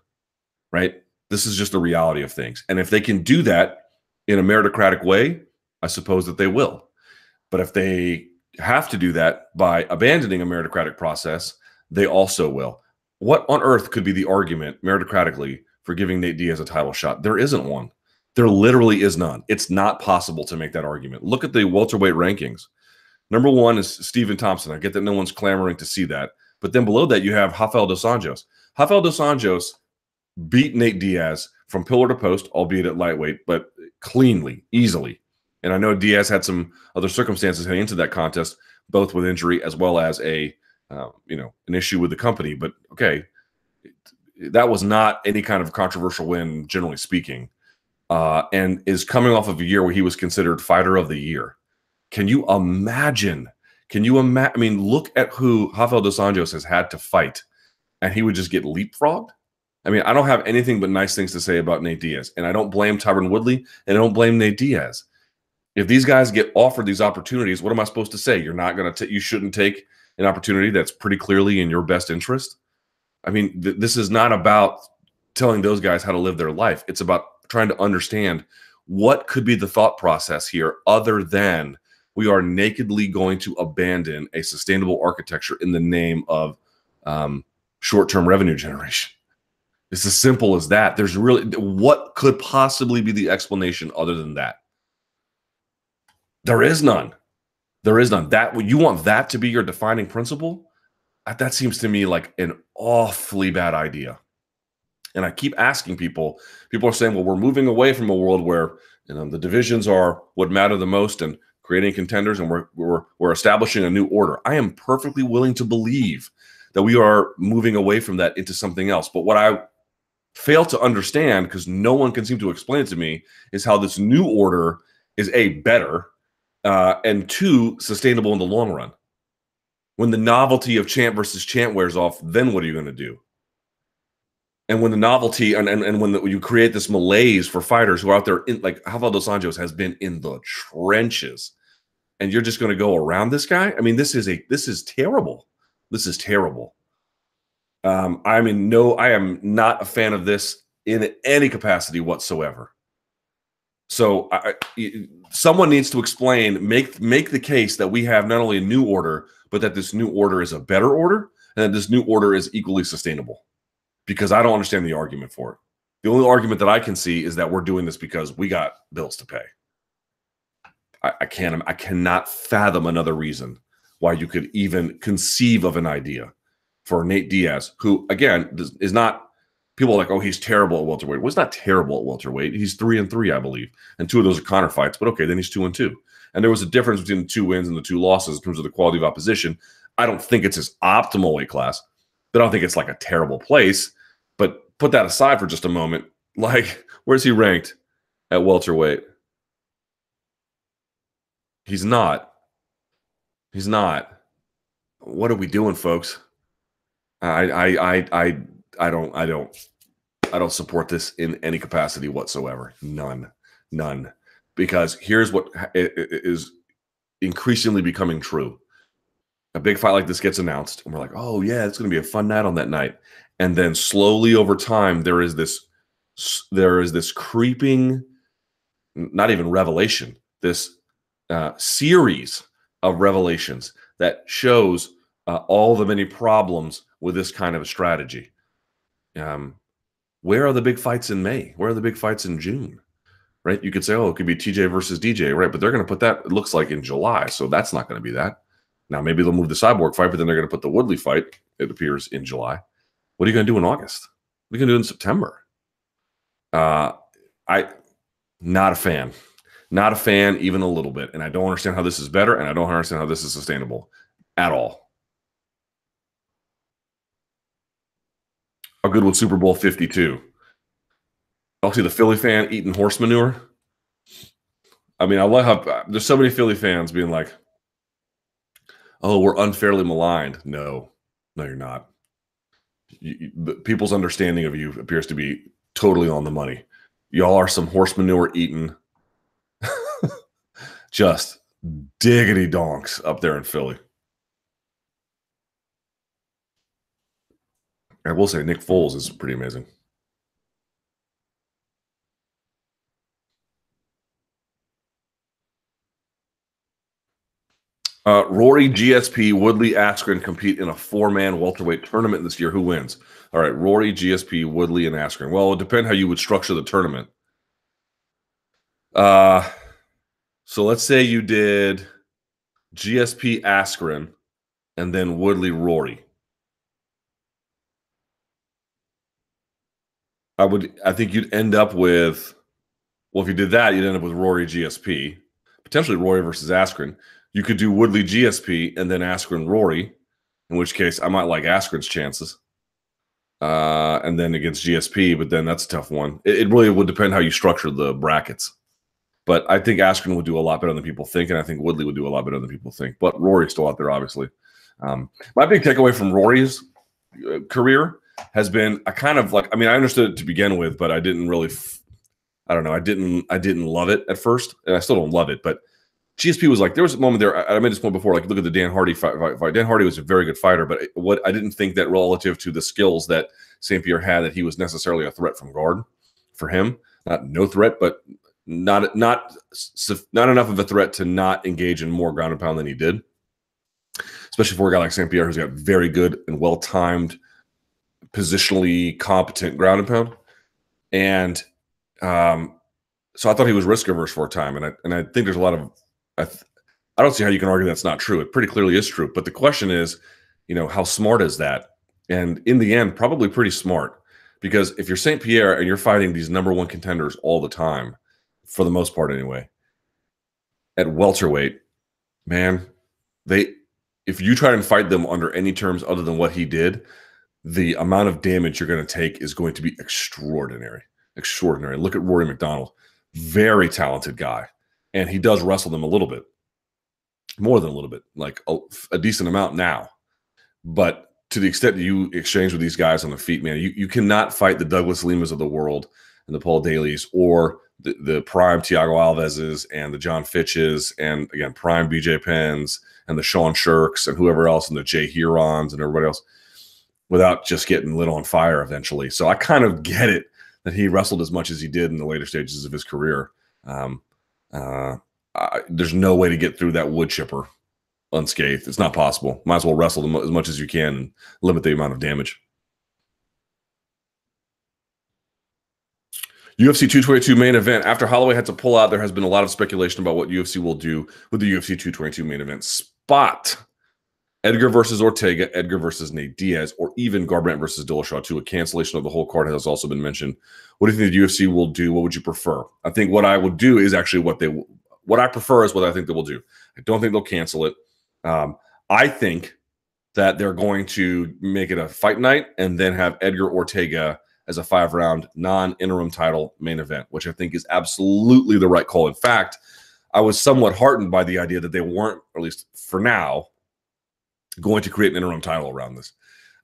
right? This is just the reality of things. And if they can do that in a meritocratic way, I suppose that they will. But if they have to do that by abandoning a meritocratic process, they also will. What on earth could be the argument meritocratically for giving Nate Diaz a title shot? There isn't one. There literally is none. It's not possible to make that argument. Look at the welterweight rankings. Number 1 is Stephen Thompson. I get that no one's clamoring to see that. But then below that, you have Rafael dos Anjos. Rafael dos Anjos beat Nate Diaz from pillar to post, albeit at lightweight, but cleanly, easily. And I know Diaz had some other circumstances heading into that contest, both with injury as well as an issue with the company. But okay, that was not any kind of controversial win, generally speaking, and is coming off of a year where he was considered fighter of the year. Can you imagine? Can you imagine? I mean, look at who Rafael dos Anjos has had to fight, and he would just get leapfrogged. I mean, I don't have anything but nice things to say about Nate Diaz, and I don't blame Tyron Woodley, and I don't blame Nate Diaz. If these guys get offered these opportunities, what am I supposed to say? You're not going to, you shouldn't take an opportunity that's pretty clearly in your best interest. I mean, this is not about telling those guys how to live their life. It's about trying to understand what could be the thought process here other than we are nakedly going to abandon a sustainable architecture in the name of short-term revenue generation. It's as simple as that. There's really, what could possibly be the explanation other than that? There is none. There is none. That you want that to be your defining principle? That seems to me like an awfully bad idea. And I keep asking people. People are saying, "Well, we're moving away from a world where the divisions are what matter the most, and creating contenders, and we're establishing a new order." I am perfectly willing to believe that we are moving away from that into something else. But what I fail to understand, because no one can seem to explain it to me, is how this new order is better. And 2, sustainable in the long run. When the novelty of champ versus champ wears off, then what are you going to do? And when the novelty and when you create this malaise for fighters who are out there, like Rafael dos Anjos has been in the trenches, and you're just going to go around this guy? I mean, this is terrible. This is terrible. I am not a fan of this in any capacity whatsoever. So someone needs to explain, make the case that we have not only a new order, but that this new order is a better order, and that this new order is equally sustainable. Because I don't understand the argument for it. The only argument that I can see is that we're doing this because we got bills to pay. I cannot fathom another reason why you could even conceive of an idea for Nate Diaz, who, again, is not – people are like, oh, he's terrible at welterweight. Well, he's not terrible at welterweight. He's 3-3, I believe, and 2 of those are Conor fights. But, okay, then he's 2-2. And there was a difference between the 2 wins and the 2 losses in terms of the quality of opposition. I don't think it's his optimal weight class, but I don't think it's like a terrible place. But put that aside for just a moment. Like, where's he ranked at welterweight? He's not. He's not. What are we doing, folks? I don't support this in any capacity whatsoever. None. Because here's what is increasingly becoming true. A big fight like this gets announced, and we're like, oh, yeah, it's going to be a fun night on that night. And then slowly over time, there is this creeping, not even revelation, this series of revelations that shows all the many problems with this kind of a strategy. Where are the big fights in May? Where are the big fights in June? Right? You could say, oh, it could be TJ versus DJ, right? But they're going to put that, it looks like, in July. So that's not going to be that. Now, maybe they'll move the Cyborg fight, but then they're going to put the Woodley fight, it appears, in July. What are you going to do in August? What are you going to do in September? Not a fan. Not a fan even a little bit. And I don't understand how this is better, and I don't understand how this is sustainable at all. How good was Super Bowl 52? I'll see the Philly fan eating horse manure. I mean, I love how there's so many Philly fans being like, oh, we're unfairly maligned. No, you're not. People's understanding of you appears to be totally on the money. Y'all are some horse manure eating, just diggity donks up there in Philly. I will say Nick Foles is pretty amazing. Rory, GSP, Woodley, Askren compete in a 4-man welterweight tournament this year. Who wins? All right, Rory, GSP, Woodley, and Askren. Well, it would depend how you would structure the tournament. So let's say you did GSP, Askren, and then Woodley, Rory. I think you'd end up with, well, if you did that, you'd end up with Rory, GSP, potentially Rory versus Askren. You could do Woodley, GSP, and then Askren, Rory, in which case I might like Askren's chances. And then against GSP, but then that's a tough one. It really would depend how you structure the brackets. But I think Askren would do a lot better than people think, and I think Woodley would do a lot better than people think. But Rory's still out there, obviously. My big takeaway from Rory's career has been I kind of like, I mean, I understood it to begin with, but I didn't really, I don't know, I didn't love it at first, and I still don't love it, but GSP was like, there was a moment there, I made this point before, like look at the Dan Hardy fight. Dan Hardy was a very good fighter, but what I didn't think that relative to the skills that St. Pierre had, that he was necessarily a threat from guard for him. Not no threat, but not enough of a threat to not engage in more ground and pound than he did. Especially for a guy like St. Pierre who's got very good and well-timed, positionally competent ground and pound. And so I thought he was risk averse for a time. And I think there's a lot of, I don't see how you can argue that's not true. It pretty clearly is true. But the question is, you know, how smart is that? And in the end, probably pretty smart. Because if you're St. Pierre and you're fighting these #1 contenders all the time, for the most part anyway, at welterweight, man, if you try and fight them under any terms other than what he did, the amount of damage you're going to take is going to be extraordinary. Extraordinary. Look at Rory McDonald. Very talented guy. And he does wrestle them a little bit. More than a little bit. Like a decent amount now. But to the extent that you exchange with these guys on the feet, man, you cannot fight the Douglas Limas of the world and the Paul Daly's or the prime Thiago Alves's and the John Fitches and, again, prime BJ Penns and the Sean Shirks and whoever else and the Jay Herons and everybody else without just getting lit on fire eventually. So I kind of get it that he wrestled as much as he did in the later stages of his career. There's no way to get through that wood chipper unscathed. It's not possible. Might as well wrestle them as much as you can and limit the amount of damage. UFC 222 main event. After Holloway had to pull out, there has been a lot of speculation about what UFC will do with the UFC 222 main event spot. Edgar versus Ortega, Edgar versus Nate Diaz, or even Garbrandt versus Dillashaw too. A cancellation of the whole card has also been mentioned. What do you think the UFC will do? What would you prefer? I think what I would do is actually what I prefer is what I think they will do. I don't think they'll cancel it. I think that they're going to make it a fight night and then have Edgar Ortega as a 5-round non-interim title main event, which I think is absolutely the right call. In fact, I was somewhat heartened by the idea that they weren't, or at least for now, going to create an interim title around this.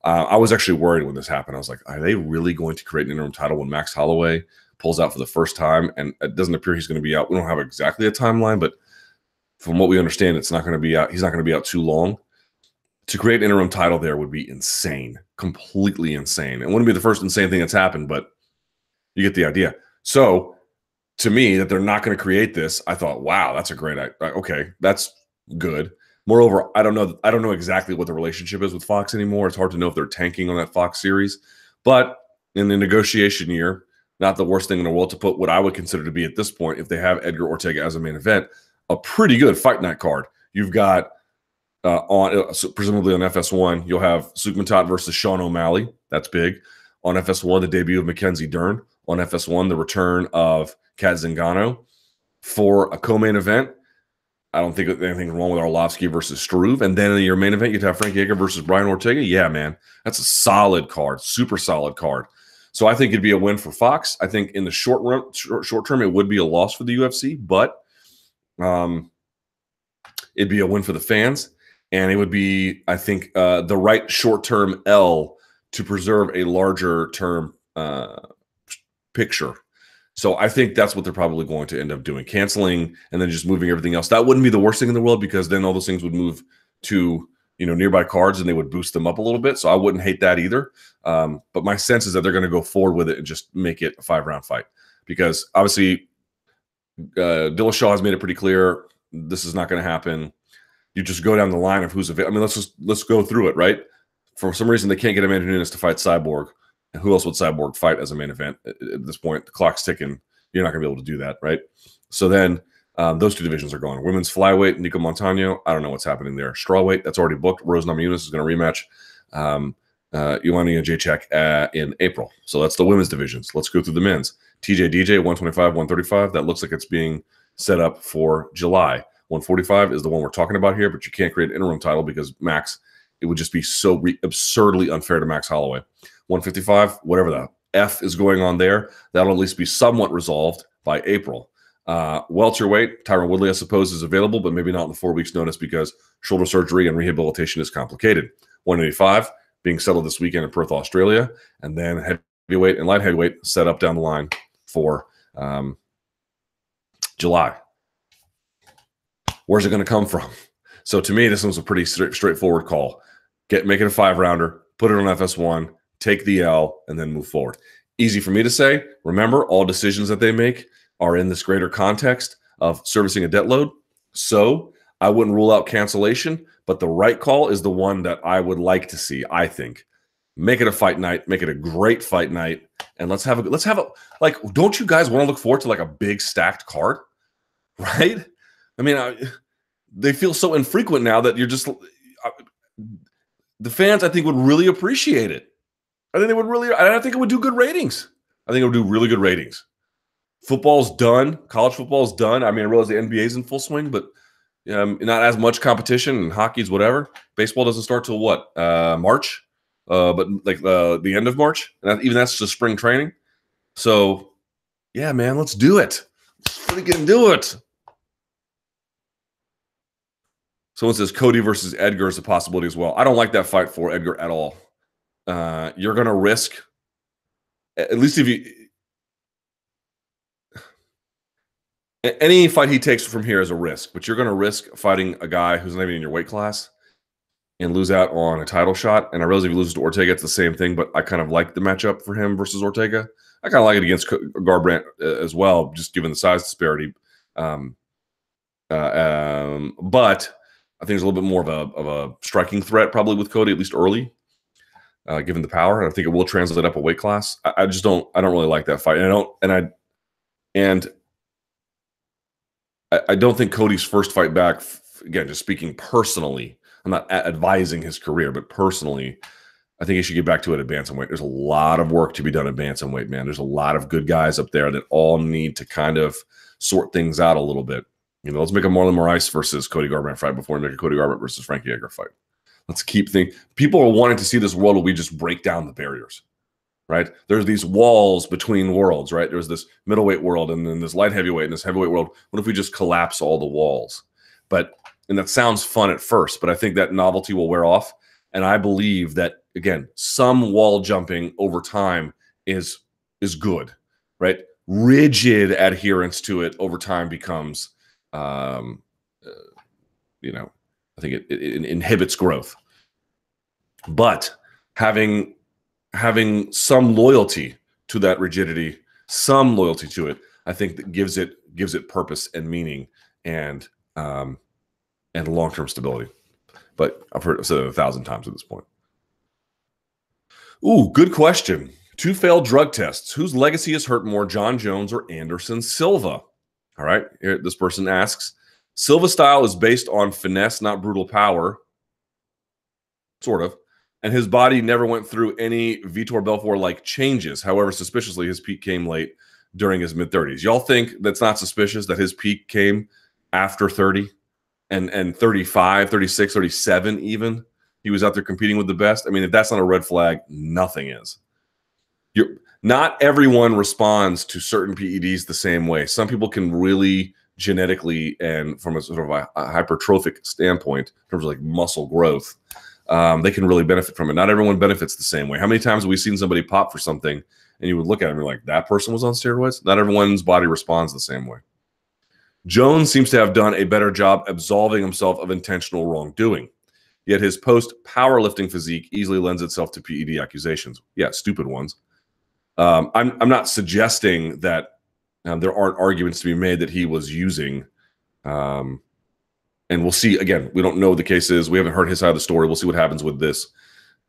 I was actually worried when this happened. I was like, are they really going to create an interim title when Max Holloway pulls out for the first time? And it doesn't appear he's going to be out. We don't have exactly a timeline, but from what we understand, it's not going to be out. He's not going to be out too long. To create an interim title there would be insane, completely insane. It wouldn't be the first insane thing that's happened, but you get the idea. So to me, that they're not going to create this, I thought, wow, that's a great idea. Okay, that's good. Moreover, I don't know exactly what the relationship is with Fox anymore. It's hard to know if they're tanking on that Fox series. But in the negotiation year, not the worst thing in the world to put what I would consider to be at this point, if they have Edgar Ortega as a main event, a pretty good fight night card. You've got presumably on FS1, you'll have Sukmatot versus Sean O'Malley. That's big. On FS1, the debut of Mackenzie Dern. On FS1, the return of Kat Zingano. For a co-main event, I don't think anything wrong with Arlovsky versus Struve. And then in your main event, you'd have Frankie Edgar versus Brian Ortega. Yeah, man. That's a solid card. Super solid card. So I think it'd be a win for Fox. I think in the short term, it would be a loss for the UFC, but it'd be a win for the fans. And it would be, I think, the right short-term L to preserve a larger-term picture. So I think that's what they're probably going to end up doing, canceling and then just moving everything else. That wouldn't be the worst thing in the world because then all those things would move to nearby cards and they would boost them up a little bit. So I wouldn't hate that either. But my sense is that they're going to go forward with it and just make it a 5-round fight because obviously Dillashaw has made it pretty clear this is not going to happen. You just go down the line of who's available. I mean, let's go through it, right? For some reason, they can't get Amanda Nunes to fight Cyborg. And who else would Cyborg fight as a main event? At this point, the clock's ticking. You're not going to be able to do that, right? So then those two divisions are going. Women's flyweight, Nico Montano. I don't know what's happening there. Strawweight, that's already booked. Rose Namajunas is going to rematch Ioana Jacek in April. So that's the women's divisions. Let's go through the men's. TJ DJ, 125, 135. That looks like it's being set up for July. 145 is the one we're talking about here, but you can't create an interim title because Max, it would just be so absurdly unfair to Max Holloway. 155, whatever the F is going on there, that'll at least be somewhat resolved by April. Welterweight, Tyron Woodley, I suppose, is available, but maybe not in the 4 weeks notice because shoulder surgery and rehabilitation is complicated. 185 being settled this weekend in Perth, Australia, and then heavyweight and light heavyweight set up down the line for July. Where's it going to come from? So to me, this was a pretty straightforward call. Make it a 5-rounder, put it on FS1, take the L, and then move forward. Easy for me to say. Remember, all decisions that they make are in this greater context of servicing a debt load. So I wouldn't rule out cancellation, but the right call is the one that I would like to see, I think. Make it a fight night, make it a great fight night, and let's have a like, don't you guys want to look forward to like a big stacked card? Right? I mean, they feel so infrequent now that you're just the fans, I think, would really appreciate it. I think it would do good ratings. I think it would do really good ratings. Football's done. College football's done. I mean, I realize the NBA's in full swing, but not as much competition, and hockey's whatever. Baseball doesn't start till what? March? But like the end of March. And even that's just spring training. So, yeah, man, let's do it. Let's freaking do it. Someone says Cody versus Edgar is a possibility as well. I don't like that fight for Edgar at all. You're going to risk, at least if you, any fight he takes from here is a risk, but you're going to risk fighting a guy who's not even in your weight class and lose out on a title shot. And I realize if he loses to Ortega, it's the same thing, but I kind of like the matchup for him versus Ortega. I kind of like it against Garbrandt as well, just given the size disparity. But I think there's a little bit more of a striking threat probably with Cody, at least early, given the power. And I think it will translate up a weight class. I don't really like that fight. And I don't think Cody's first fight back, again, just speaking personally, I'm not advising his career, but personally, I think he should get back to it at bantamweight. There's a lot of work to be done at bantamweight, man. There's a lot of good guys up there that all need to kind of sort things out a little bit. You know, let's make a Marlon Moraes versus Cody Garbrandt fight before we make a Cody Garbrandt versus Frankie Edgar fight. Let's keep things. People are wanting to see this world where we just break down the barriers, right? There's these walls between worlds, right? There's this middleweight world and then this light heavyweight and this heavyweight world. What if we just collapse all the walls? And that sounds fun at first, but I think that novelty will wear off. And I believe that, again, some wall jumping over time is good, right? Rigid adherence to it over time becomes, you know, I think it inhibits growth. But having some loyalty to that rigidity, some loyalty to it, I think that gives it purpose and meaning and long-term stability. But I've said it 1,000 times at this point. Ooh, good question. 2 failed drug tests. Whose legacy is hurt more, John Jones or Anderson Silva? All right. Here, this person asks, Silva's style is based on finesse, not brutal power. Sort of. And his body never went through any Vitor Belfort-like changes. However, suspiciously, his peak came late during his mid-30s. Y'all think that's not suspicious that his peak came after 30? And 35, 36, 37 even, he was out there competing with the best. I mean, if that's not a red flag, nothing is. Not everyone responds to certain PEDs the same way. Some people can really genetically and from a sort of a hypertrophic standpoint, in terms of like muscle growth, they can really benefit from it. Not everyone benefits the same way. How many times have we seen somebody pop for something and you would look at them and you're like, that person was on steroids? Not everyone's body responds the same way. Jones seems to have done a better job absolving himself of intentional wrongdoing. Yet his post-powerlifting physique easily lends itself to PED accusations. Yeah, stupid ones. I'm not suggesting that there aren't arguments to be made that he was using. And we'll see. Again, we don't know what the case is. We haven't heard his side of the story. We'll see what happens with this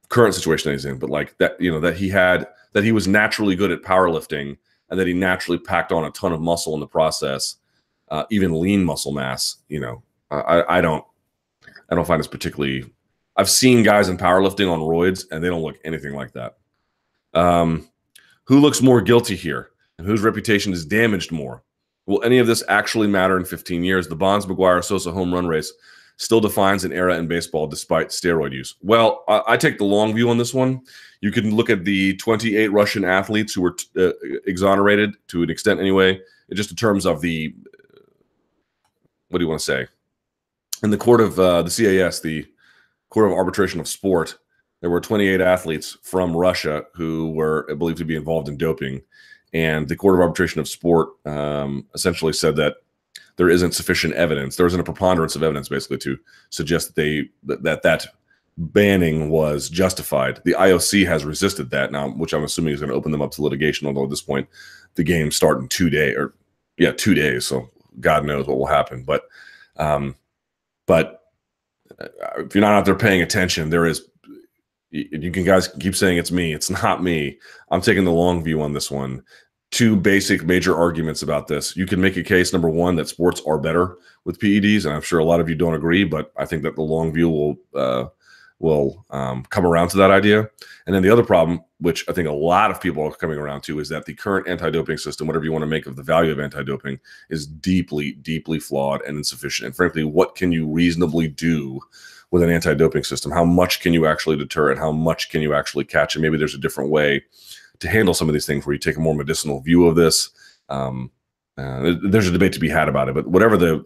current situation that he's in. But like that, you know, that he was naturally good at powerlifting and that he naturally packed on a ton of muscle in the process. Even lean muscle mass, you know, I don't find this particularly. I've seen guys in powerlifting on roids, and they don't look anything like that. Who looks more guilty here, and whose reputation is damaged more? Will any of this actually matter in 15 years? The Bonds-McGuire-Sosa home run race still defines an era in baseball despite steroid use. Well, I take the long view on this one. You can look at the 28 Russian athletes who were exonerated to an extent anyway, just in terms of the. What do you want to say? In the court of the CAS, the Court of Arbitration of Sport, there were 28 athletes from Russia who were believed to be involved in doping. And the Court of Arbitration of Sport essentially said that there isn't sufficient evidence. There isn't a preponderance of evidence, basically, to suggest that that banning was justified. The IOC has resisted that now, which I'm assuming is going to open them up to litigation, although at this point, the games start in 2 days. 2 days, so God knows what will happen. But if you're not out there paying attention, there is. You can guys keep saying it's me. It's not me. I'm taking the long view on this one. 2 basic major arguments about this. You can make a case, number one, that sports are better with PEDs, and I'm sure a lot of you don't agree, but I think that the long view will come around to that idea. And then the other problem, which I think a lot of people are coming around to, is that the current anti-doping system, whatever you want to make of the value of anti-doping, is deeply, deeply flawed and insufficient. And frankly, what can you reasonably do with an anti-doping system? How much can you actually deter it? How much can you actually catch it? Maybe there's a different way to handle some of these things where you take a more medicinal view of this. There's a debate to be had about it, but whatever the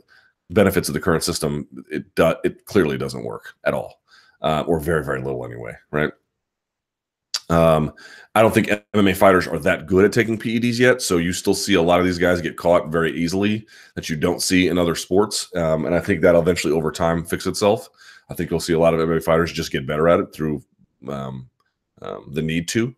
benefits of the current system, it clearly doesn't work at all, or very, very little anyway, right? I don't think MMA fighters are that good at taking PEDs yet, so you still see a lot of these guys get caught very easily that you don't see in other sports, and I think that'll eventually over time fix itself. I think you'll see a lot of MMA fighters just get better at it through the need to.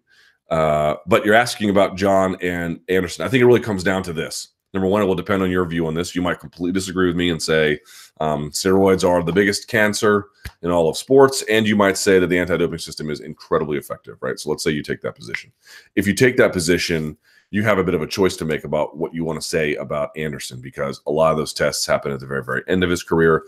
But you're asking about John and Anderson. I think it really comes down to this. Number one, it will depend on your view on this. You might completely disagree with me and say steroids are the biggest cancer in all of sports, and you might say that the anti-doping system is incredibly effective, right? So let's say you take that position. If you take that position, you have a bit of a choice to make about what you want to say about Anderson, because a lot of those tests happen at the very, very end of his career.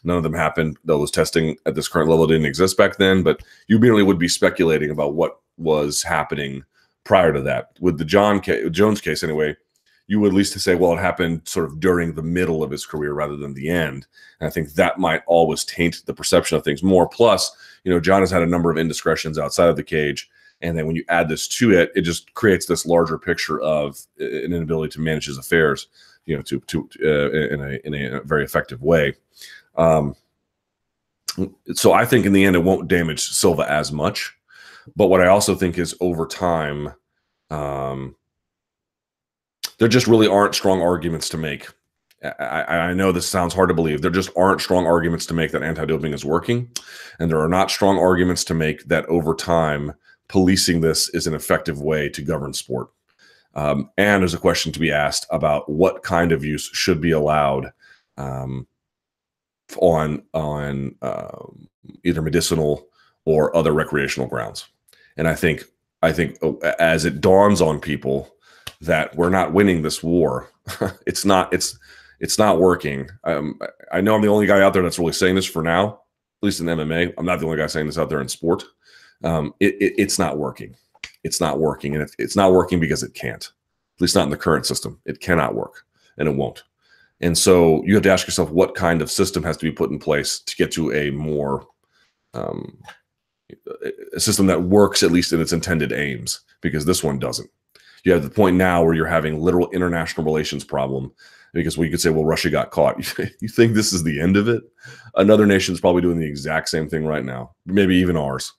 None of them happened. Those testing at this current level didn't exist back then, but you merely would be speculating about what was happening prior to that. With the Jones case anyway, you would at least say, well, it happened sort of during the middle of his career rather than the end. And I think that might always taint the perception of things more. Plus, John has had a number of indiscretions outside of the cage. And then when you add this to it, it just creates this larger picture of an inability to manage his affairs, in a very effective way. So I think in the end, it won't damage Silva as much. But what I also think is over time, there just really aren't strong arguments to make. I know this sounds hard to believe. There just aren't strong arguments to make that anti-doping is working. And there are not strong arguments to make that over time, policing this is an effective way to govern sport. And there's a question to be asked about what kind of use should be allowed on either medicinal or other recreational grounds. And I think as it dawns on people that we're not winning this war, it's not working. I know I'm the only guy out there that's really saying this for now, at least in MMA. I'm not the only guy saying this out there in sport. It's not working. It's not working. And it's not working because it can't, at least not in the current system. It cannot work, and it won't. And so you have to ask yourself what kind of system has to be put in place to get to a more a system that works at least in its intended aims, because this one doesn't. You have the point now where you're having literal international relations problem, because we could say, well, Russia got caught. You think this is the end of it? Another nation's probably doing the exact same thing right now, maybe even ours.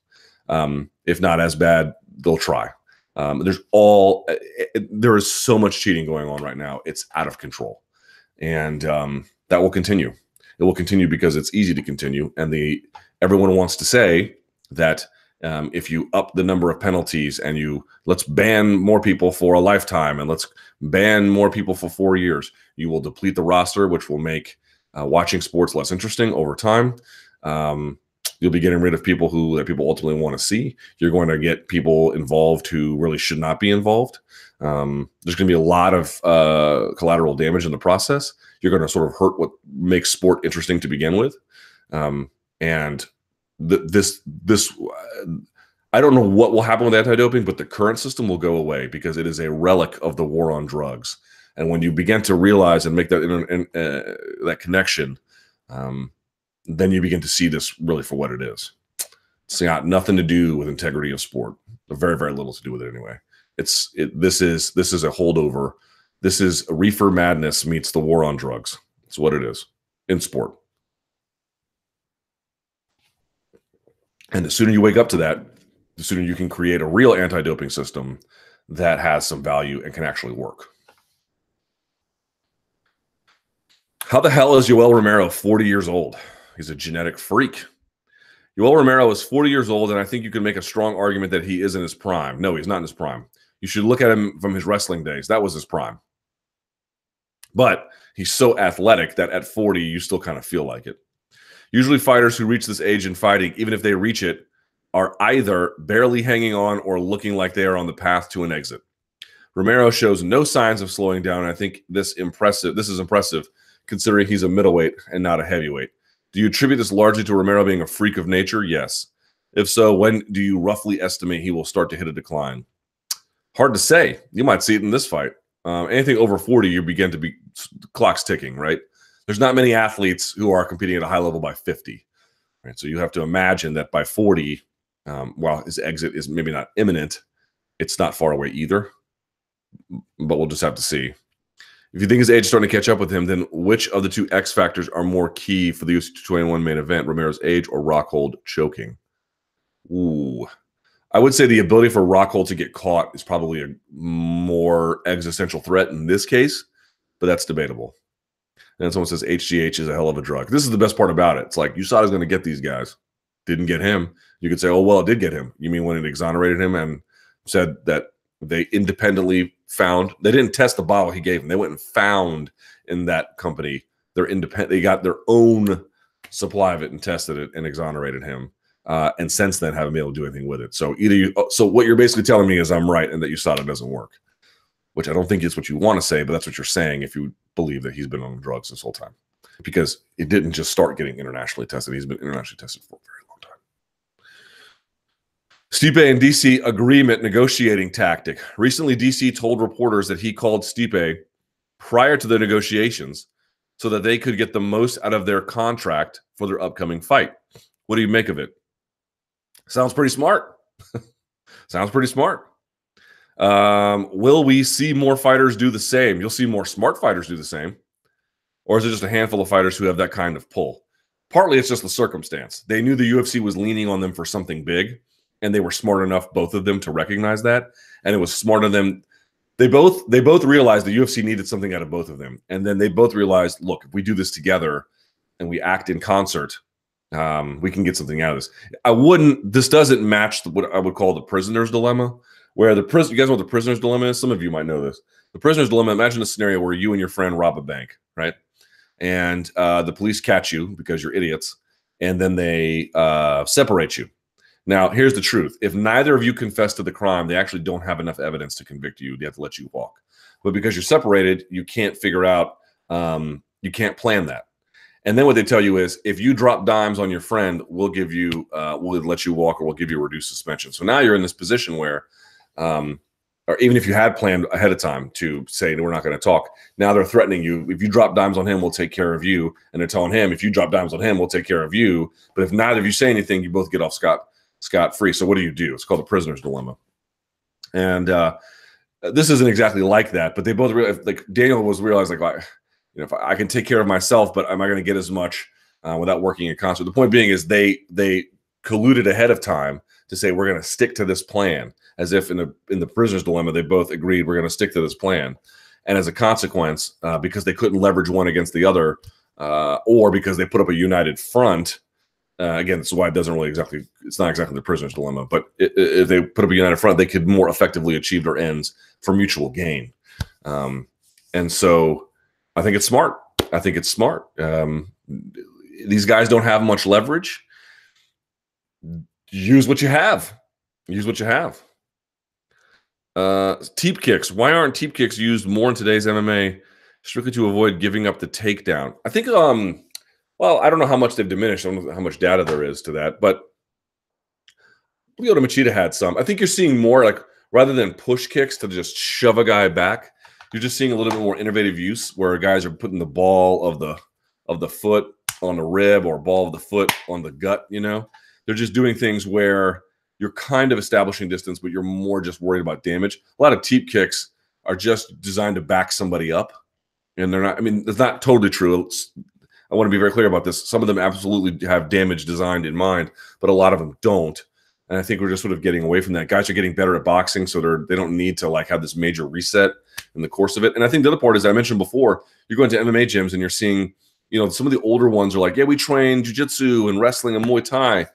If not as bad, they'll try. There is so much cheating going on right now. It's out of control. And that will continue. It will continue because it's easy to continue. And everyone wants to say that if you up the number of penalties and let's ban more people for a lifetime and let's ban more people for 4 years, you will deplete the roster, which will make watching sports less interesting over time. You'll be getting rid of people that people ultimately want to see. You're going to get people involved who really should not be involved. There's going to be a lot of collateral damage in the process. You're going to sort of hurt what makes sport interesting to begin with. I don't know what will happen with anti-doping, but the current system will go away because it is a relic of the war on drugs. And when you begin to realize and make that connection, then you begin to see this really for what it is. It's got nothing to do with integrity of sport. Very, very little to do with it anyway. This is a holdover. This is reefer madness meets the war on drugs. It's what it is in sport. And the sooner you wake up to that, the sooner you can create a real anti-doping system that has some value and can actually work. How the hell is Yoel Romero 40 years old? He's a genetic freak. Yoel Romero is 40 years old, and I think you can make a strong argument that he is in his prime. No, he's not in his prime. You should look at him from his wrestling days. That was his prime. But he's so athletic that at 40, you still kind of feel like it. Usually fighters who reach this age in fighting, even if they reach it, are either barely hanging on or looking like they are on the path to an exit. Romero shows no signs of slowing down, and I think this is impressive considering he's a middleweight and not a heavyweight. Do you attribute this largely to Romero being a freak of nature? Yes. If so, when do you roughly estimate he will start to hit a decline? Hard to say. You might see it in this fight. Anything over 40, you begin to be clock's ticking, right? There's not many athletes who are competing at a high level by 50. Right? So you have to imagine that by 40, while his exit is maybe not imminent, it's not far away either. But we'll just have to see. If you think his age is starting to catch up with him, then which of the two X factors are more key for the UFC 221 main event, Romero's age or Rockhold choking? Ooh. I would say the ability for Rockhold to get caught is probably a more existential threat in this case, but that's debatable. And then someone says HGH is a hell of a drug. This is the best part about it. It's like you thought it was going to get these guys. Didn't get him. You could say, oh, well, it did get him. You mean when it exonerated him and said that they independently found, they didn't test the bottle he gave them. They went and found in that company, they got their own supply of it and tested it and exonerated him. And since then haven't been able to do anything with it. So so what you're basically telling me is I'm right and that USADA doesn't work, which I don't think is what you want to say, but that's what you're saying if you believe that he's been on drugs this whole time. because it didn't just start getting internationally tested. He's been internationally tested for a very long time. Stipe and DC agreement negotiating tactic. Recently, DC told reporters that he called Stipe prior to the negotiations so that they could get the most out of their contract for their upcoming fight. What do you make of it? Sounds pretty smart. Sounds pretty smart. Will we see more fighters do the same? You'll see more smart fighters do the same. Or is it just a handful of fighters who have that kind of pull? Partly it's just the circumstance. They knew the UFC was leaning on them for something big, and they were smart enough, both of them, to recognize that. And it was smart of them. They both realized the UFC needed something out of both of them. And then they both realized, look, if we do this together and we act in concert, we can get something out of this. This doesn't match what I would call the prisoner's dilemma, where you guys know what the prisoner's dilemma is? Some of you might know this. The prisoner's dilemma, imagine a scenario where you and your friend rob a bank, right? And the police catch you because you're idiots, and then they separate you. Now, here's the truth. If neither of you confess to the crime, they actually don't have enough evidence to convict you. They have to let you walk. But because you're separated, you can't figure out, you can't plan that. And then what they tell you is, if you drop dimes on your friend, we'll let you walk, or we'll give you a reduced suspension. So now you're in this position where, or even if you had planned ahead of time to say, we're not going to talk, now they're threatening you. If you drop dimes on him, we'll take care of you. And they're telling him, if you drop dimes on him, we'll take care of you. But if neither of you say anything, you both get off scot-free. So what do? It's called the prisoner's dilemma. And this isn't exactly like that, but they both like Daniel realized if I can take care of myself, but am I going to get as much without working in concert? The point being is they colluded ahead of time to say, we're going to stick to this plan, as if in the prisoner's dilemma, they both agreed we're going to stick to this plan. And as a consequence, because they couldn't leverage one against the other, or because they put up a united front, again, this is why it's not exactly the prisoner's dilemma, but if they put up a united front, they could more effectively achieve their ends for mutual gain. And so I think it's smart. These guys don't have much leverage. Use what you have. Teep kicks. Why aren't teep kicks used more in today's MMA, strictly to avoid giving up the takedown? I think, well, I don't know how much they've diminished. I don't know how much data there is to that, but Lyoto Machida had some. I think you're seeing more, like, rather than push kicks to just shove a guy back, you're just seeing a little bit more innovative use where guys are putting the ball of the foot on the rib, or ball of the foot on the gut, They're just doing things where you're kind of establishing distance, but you're more just worried about damage. A lot of teep kicks are just designed to back somebody up, and they're not. I mean, that's not totally true. I want to be very clear about this. Some of them absolutely have damage designed in mind, but a lot of them don't. And I think we're just sort of getting away from that. Guys are getting better at boxing, so they don't need to have this major reset in the course of it. And I think the other part is, I mentioned before, you're going to MMA gyms and you're seeing, some of the older ones are like, yeah, we train jiu-jitsu and wrestling and Muay Thai.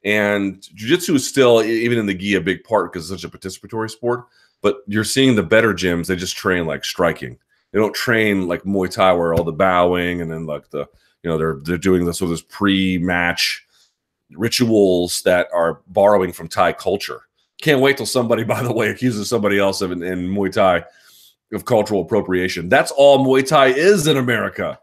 And jiu-jitsu is still, even in the gi, a big part because it's such a participatory sport. But you're seeing the better gyms, they just train like striking. They don't train like Muay Thai where all the bowing and then they're doing this sort of pre-match rituals that are borrowing from Thai culture. Can't wait till somebody, by the way, accuses somebody else in Muay Thai of cultural appropriation. That's all Muay Thai is in America,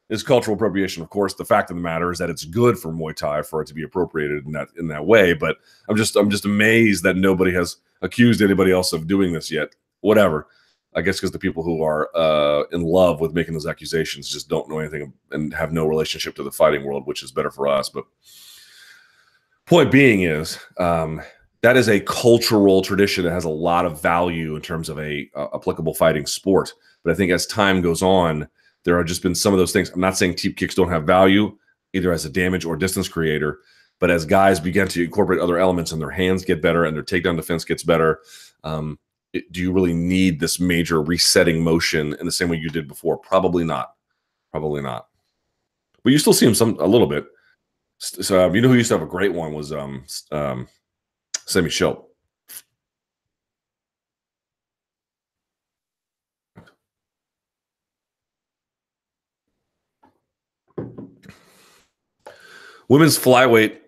is cultural appropriation. Of course, the fact of the matter is that it's good for Muay Thai for it to be appropriated in that way. But I'm just amazed that nobody has accused anybody else of doing this yet. Whatever. I guess because the people who are in love with making those accusations just don't know anything and have no relationship to the fighting world, which is better for us. But point being is, that is a cultural tradition that has a lot of value in terms of a applicable fighting sport. But I think as time goes on, there have just been some of those things. I'm not saying teep kicks don't have value, either as a damage or distance creator, but as guys begin to incorporate other elements and their hands get better and their takedown defense gets better, do you really need this major resetting motion in the same way you did before? Probably not. Probably not. But you still see him a little bit. So who used to have a great one was Sammy Schultz. Women's flyweight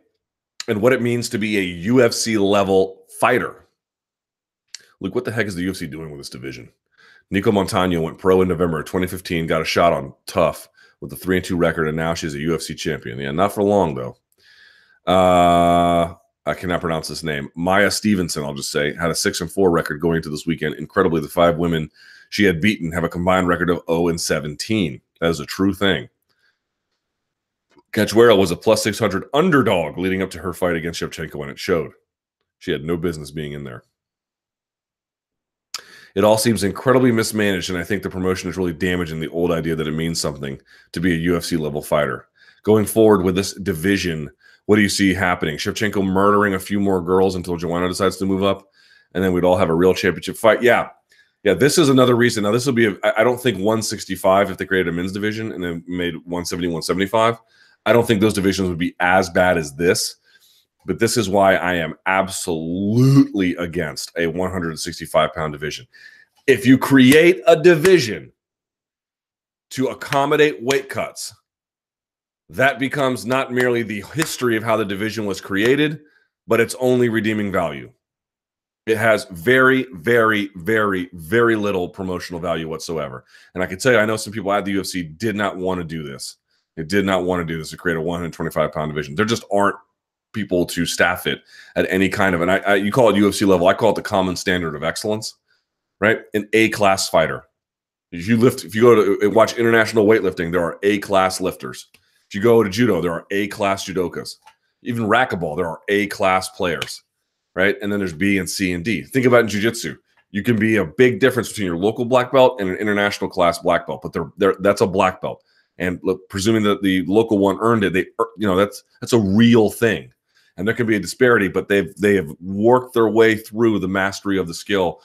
and what it means to be a UFC level fighter. Look, what the heck is the UFC doing with this division? Nico Montano went pro in November of 2015, got a shot on Tough, with a 3-2 record, and now she's a UFC champion. Yeah, not for long, though. I cannot pronounce this name. Maya Stevenson, I'll just say, had a 6-4 record going into this weekend. Incredibly, the 5 women she had beaten have a combined record of 0-17. That is a true thing. Cachoeira was a plus 600 underdog leading up to her fight against Shevchenko, and it showed. She had no business being in there. It all seems incredibly mismanaged, and I think the promotion is really damaging the old idea that it means something to be a UFC-level fighter. Going forward with this division, what do you see happening? Shevchenko murdering a few more girls until Joanna decides to move up, and then we'd all have a real championship fight. Yeah, this is another reason. Now, this will be, I don't think 165, if they created a men's division and then made 170, 175, I don't think those divisions would be as bad as this. But this is why I am absolutely against a 165-pound division. If you create a division to accommodate weight cuts, that becomes not merely the history of how the division was created, but its only redeeming value. It has very, very, very, very little promotional value whatsoever. And I can tell you, I know some people at the UFC did not want to do this. They did not want to do this to create a 125-pound division. There just aren't people to staff it at any kind of, and you call it UFC level, I call it the common standard of excellence, right? An A-class fighter. If you go to watch international weightlifting, there are A-class lifters. If you go to judo, there are A-class judokas. Even racquetball, there are A-class players, right? And then there's B and C and D. Think about it in jiu-jitsu. You can be a big difference between your local black belt and an international class black belt, but that's a black belt. And look, presuming that the local one earned it, that's a real thing. And there can be a disparity, but they have worked their way through the mastery of the skill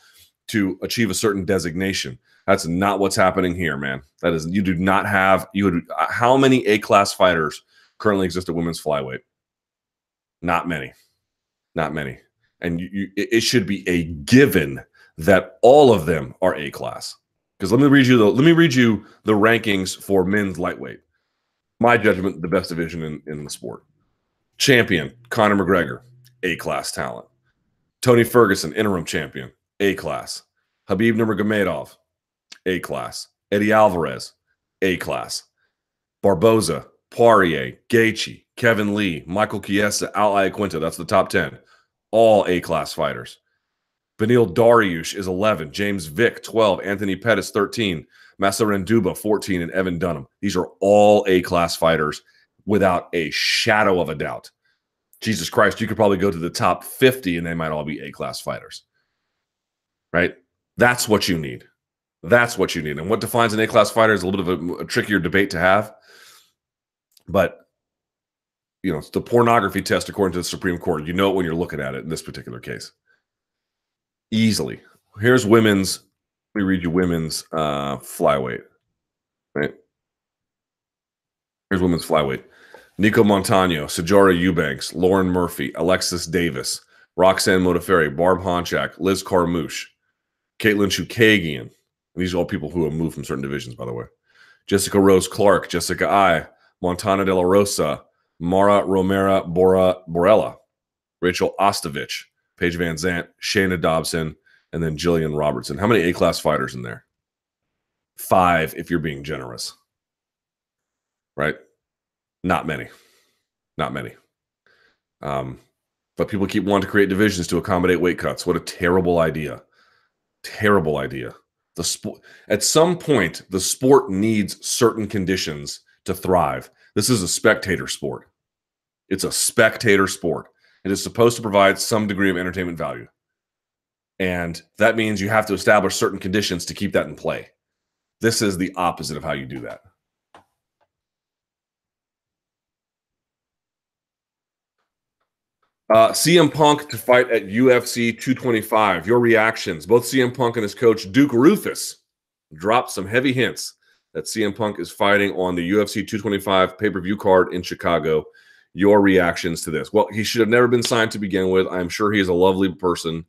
to achieve a certain designation. That's not what's happening here, man. That is, you do not have, how many A-class fighters currently exist at women's flyweight? Not many. Not many. And it should be a given that all of them are A-class. Because let me read you the rankings for men's lightweight. My judgment, the best division in the sport. Champion, Conor McGregor, A-class talent. Tony Ferguson, interim champion, A-class. Khabib Nurmagomedov, A-class. Eddie Alvarez, A-class. Barboza, Poirier, Gaethje, Kevin Lee, Michael Chiesa, Al Iaquinta, that's the top 10. All A-class fighters. Beneil Dariush is 11. James Vick, 12. Anthony Pettis, 13. Masarin Duba, 14. And Evan Dunham. These are all A-class fighters without a shadow of a doubt. Jesus Christ, you could probably go to the top 50 and they might all be A-class fighters. Right? That's what you need. That's what you need. And what defines an A-class fighter is a little bit of a trickier debate to have. But, it's the pornography test according to the Supreme Court. You know it when you're looking at it in this particular case. Easily. Here's women's, let me read you women's flyweight. Right? Here's women's flyweight. Nico Montano, Sajara Eubanks, Lauren Murphy, Alexis Davis, Roxanne Modafferi, Barb Honchak, Liz Carmouche, Caitlin Chukagian. These are all people who have moved from certain divisions, by the way. Jessica Rose Clark, Jessica I, Montana De La Rosa, Mara Romero Borella, Rachel Ostovich, Paige Van Zandt, Shayna Dobson, and then Jillian Robertson. How many A-class fighters in there? 5, if you're being generous. Right? Not many. Not many. But people keep wanting to create divisions to accommodate weight cuts. What a terrible idea. Terrible idea. At some point, the sport needs certain conditions to thrive. This is a spectator sport. It's a spectator sport. It is supposed to provide some degree of entertainment value. And that means you have to establish certain conditions to keep that in play. This is the opposite of how you do that. CM Punk to fight at UFC 225. Your reactions. Both CM Punk and his coach, Duke Rufus, dropped some heavy hints that CM Punk is fighting on the UFC 225 pay-per-view card in Chicago. Your reactions to this? Well, he should have never been signed to begin with. I'm sure he is a lovely person.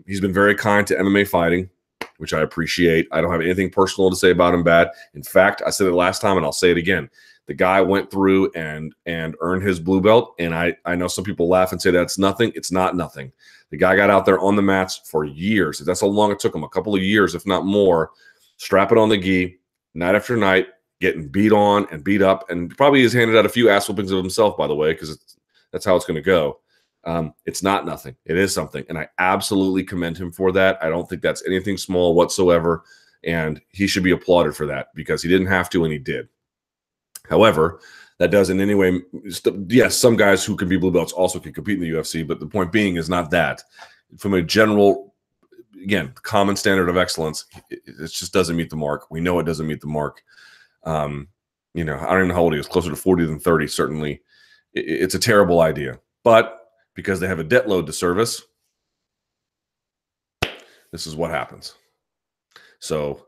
He's been very kind to MMA fighting, which I appreciate. I don't have anything personal to say about him bad. In fact, I said it last time, and I'll say it again. The guy went through and earned his blue belt, and I know some people laugh and say that's nothing. It's not nothing. The guy got out there on the mats for years. That's how long it took him, a couple of years, if not more, strap it on the gi, night after night, getting beat on and beat up, and probably has handed out a few ass whoopings of himself, by the way, because that's how it's going to go. It's not nothing. It is something, and I absolutely commend him for that. I don't think that's anything small whatsoever, and he should be applauded for that because he didn't have to, and he did. However, that doesn't in any way. Yes, some guys who can be blue belts also can compete in the UFC, but the point being is not that. From a general, again, common standard of excellence, it just doesn't meet the mark. We know it doesn't meet the mark. You know, I don't even know how old he is, closer to 40 than 30, certainly. It's a terrible idea. But because they have a debt load to service, this is what happens. So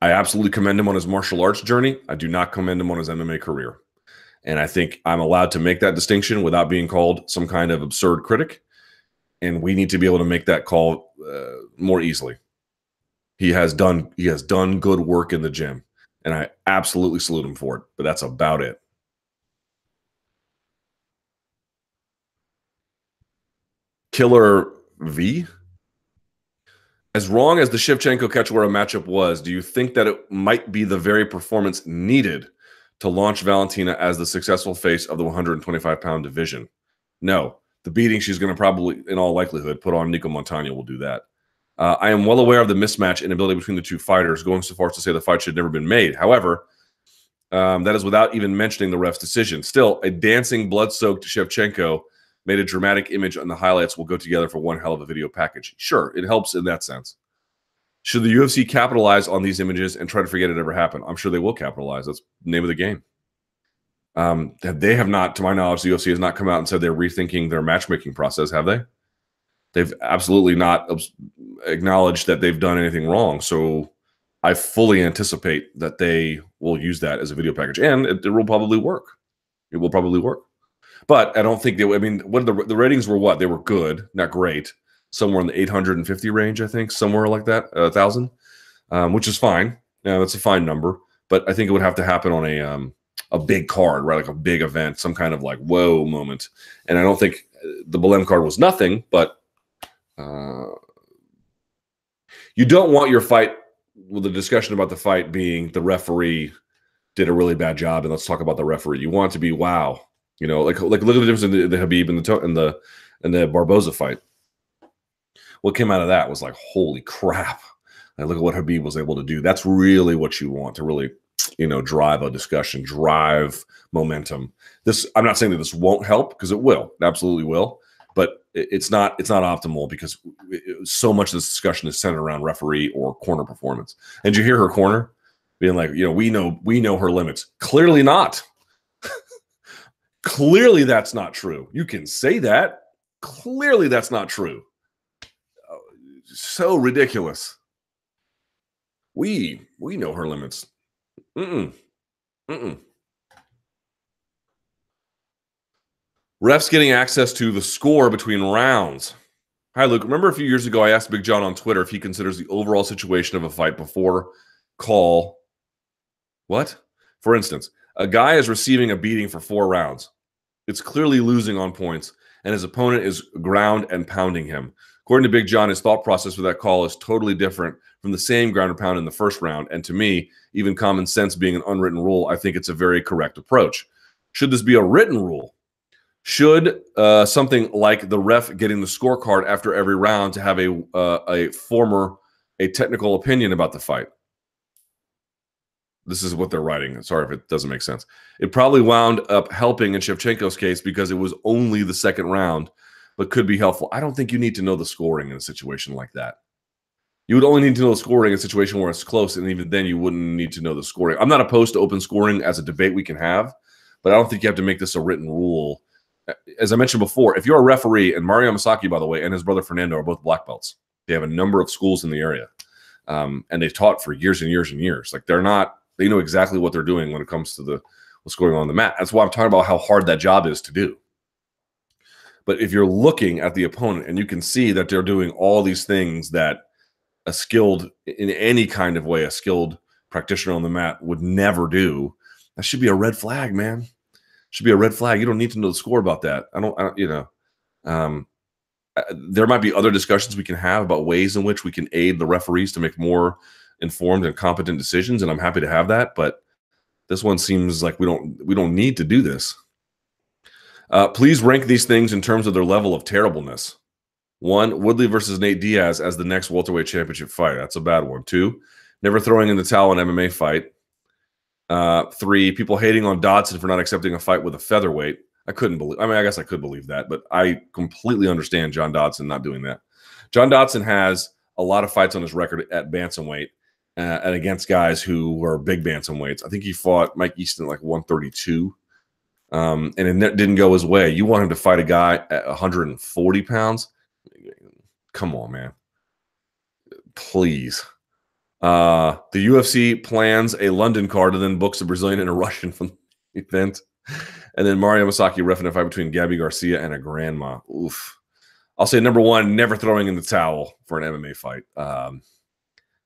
I absolutely commend him on his martial arts journey. I do not commend him on his MMA career. And I think I'm allowed to make that distinction without being called some kind of absurd critic. And we need to be able to make that call more easily. He has done good work in the gym, and I absolutely salute him for it. But that's about it. Killer V. As wrong as the Shevchenko Cachoeira matchup was, do you think that it might be the very performance needed to launch Valentina as the successful face of the 125-pound division? No. The beating she's going to probably, in all likelihood, put on Nico Montano will do that. I am well aware of the mismatch inability between the two fighters, going so far as to say the fight should have never been made. However, that is without even mentioning the ref's decision. Still, a dancing, blood-soaked Shevchenko made a dramatic image, and the highlights will go together for one hell of a video package. Sure, it helps in that sense. Should the UFC capitalize on these images and try to forget it ever happened? I'm sure they will capitalize. That's the name of the game. They have not, to my knowledge, the UFC has not come out and said they're rethinking their matchmaking process, have they? They've absolutely not acknowledged that they've done anything wrong. So I fully anticipate that they will use that as a video package, and it will probably work. It will probably work. But I don't think they, I mean, what the ratings were what? They were good, not great. Somewhere in the 850 range, I think, somewhere like that, 1,000, which is fine. Yeah, that's a fine number. But I think it would have to happen on a big card, right? Like a big event, some kind of like whoa moment. And I don't think the Belem card was nothing, but you don't want your fight with the discussion about the fight being the referee did a really bad job, and let's talk about the referee. You want it to be wow, you know, like look at the difference in the Khabib and the Barboza fight. What came out of that was like, holy crap! Like, look at what Khabib was able to do. That's really what you want to really, you know, drive a discussion, drive momentum. I'm not saying that this won't help, because it will, it absolutely will, but it's not optimal, because so much of this discussion is centered around referee or corner performance. And you hear her corner being like, you know, we know her limits. Clearly not. Clearly that's not true. You can say that. Clearly that's not true. So ridiculous. We know her limits. Refs getting access to the score between rounds. Hi, Luke. Remember a few years ago I asked Big John on Twitter if he considers the overall situation of a fight before call. What? For instance, a guy is receiving a beating for 4 rounds. It's clearly losing on points, and his opponent is ground and pounding him. According to Big John, his thought process for that call is totally different from the same ground and pound in the first round. And to me, even common sense being an unwritten rule, I think it's a very correct approach. Should this be a written rule? Should something like the ref getting the scorecard after every round to have a technical opinion about the fight? This is what they're writing. Sorry if it doesn't make sense. It probably wound up helping in Shevchenko's case because it was only the second round, but could be helpful. I don't think you need to know the scoring in a situation like that. You would only need to know the scoring in a situation where it's close, and even then you wouldn't need to know the scoring. I'm not opposed to open scoring as a debate we can have, but I don't think you have to make this a written rule. As I mentioned before, if you're a referee, and Mario Yamasaki, by the way, and his brother Fernando are both black belts. They have a number of schools in the area, and they've taught for years and years and years. Like they know exactly what they're doing when it comes to what's going on the mat. That's why I'm talking about how hard that job is to do. But if you're looking at the opponent and you can see that they're doing all these things that a skilled, in any kind of way, a skilled practitioner on the mat would never do, that should be a red flag, man. Should be a red flag. You don't need to know the score about that. There might be other discussions we can have about ways in which we can aid the referees to make more informed and competent decisions, and I'm happy to have that. But This one seems like we don't need to do this. Please rank these things in terms of their level of terribleness. 1, Woodley versus Nate Diaz as the next welterweight championship fight. That's a bad one. 2, never throwing in the towel in MMA fight. 3, people hating on Dodson for not accepting a fight with a featherweight. I guess I could believe that, but I completely understand John Dodson not doing that. John Dodson has a lot of fights on his record at bantamweight and against guys who were big bantamweights. I think he fought Mike Easton at like 132. And it didn't go his way. You want him to fight a guy at 140 pounds? Come on, man. Please. The UFC plans a London card and then books a Brazilian and a Russian from the event. And then Mario Yamasaki reffing a fight between Gabby Garcia and a grandma. Oof. I'll say number 1, never throwing in the towel for an MMA fight.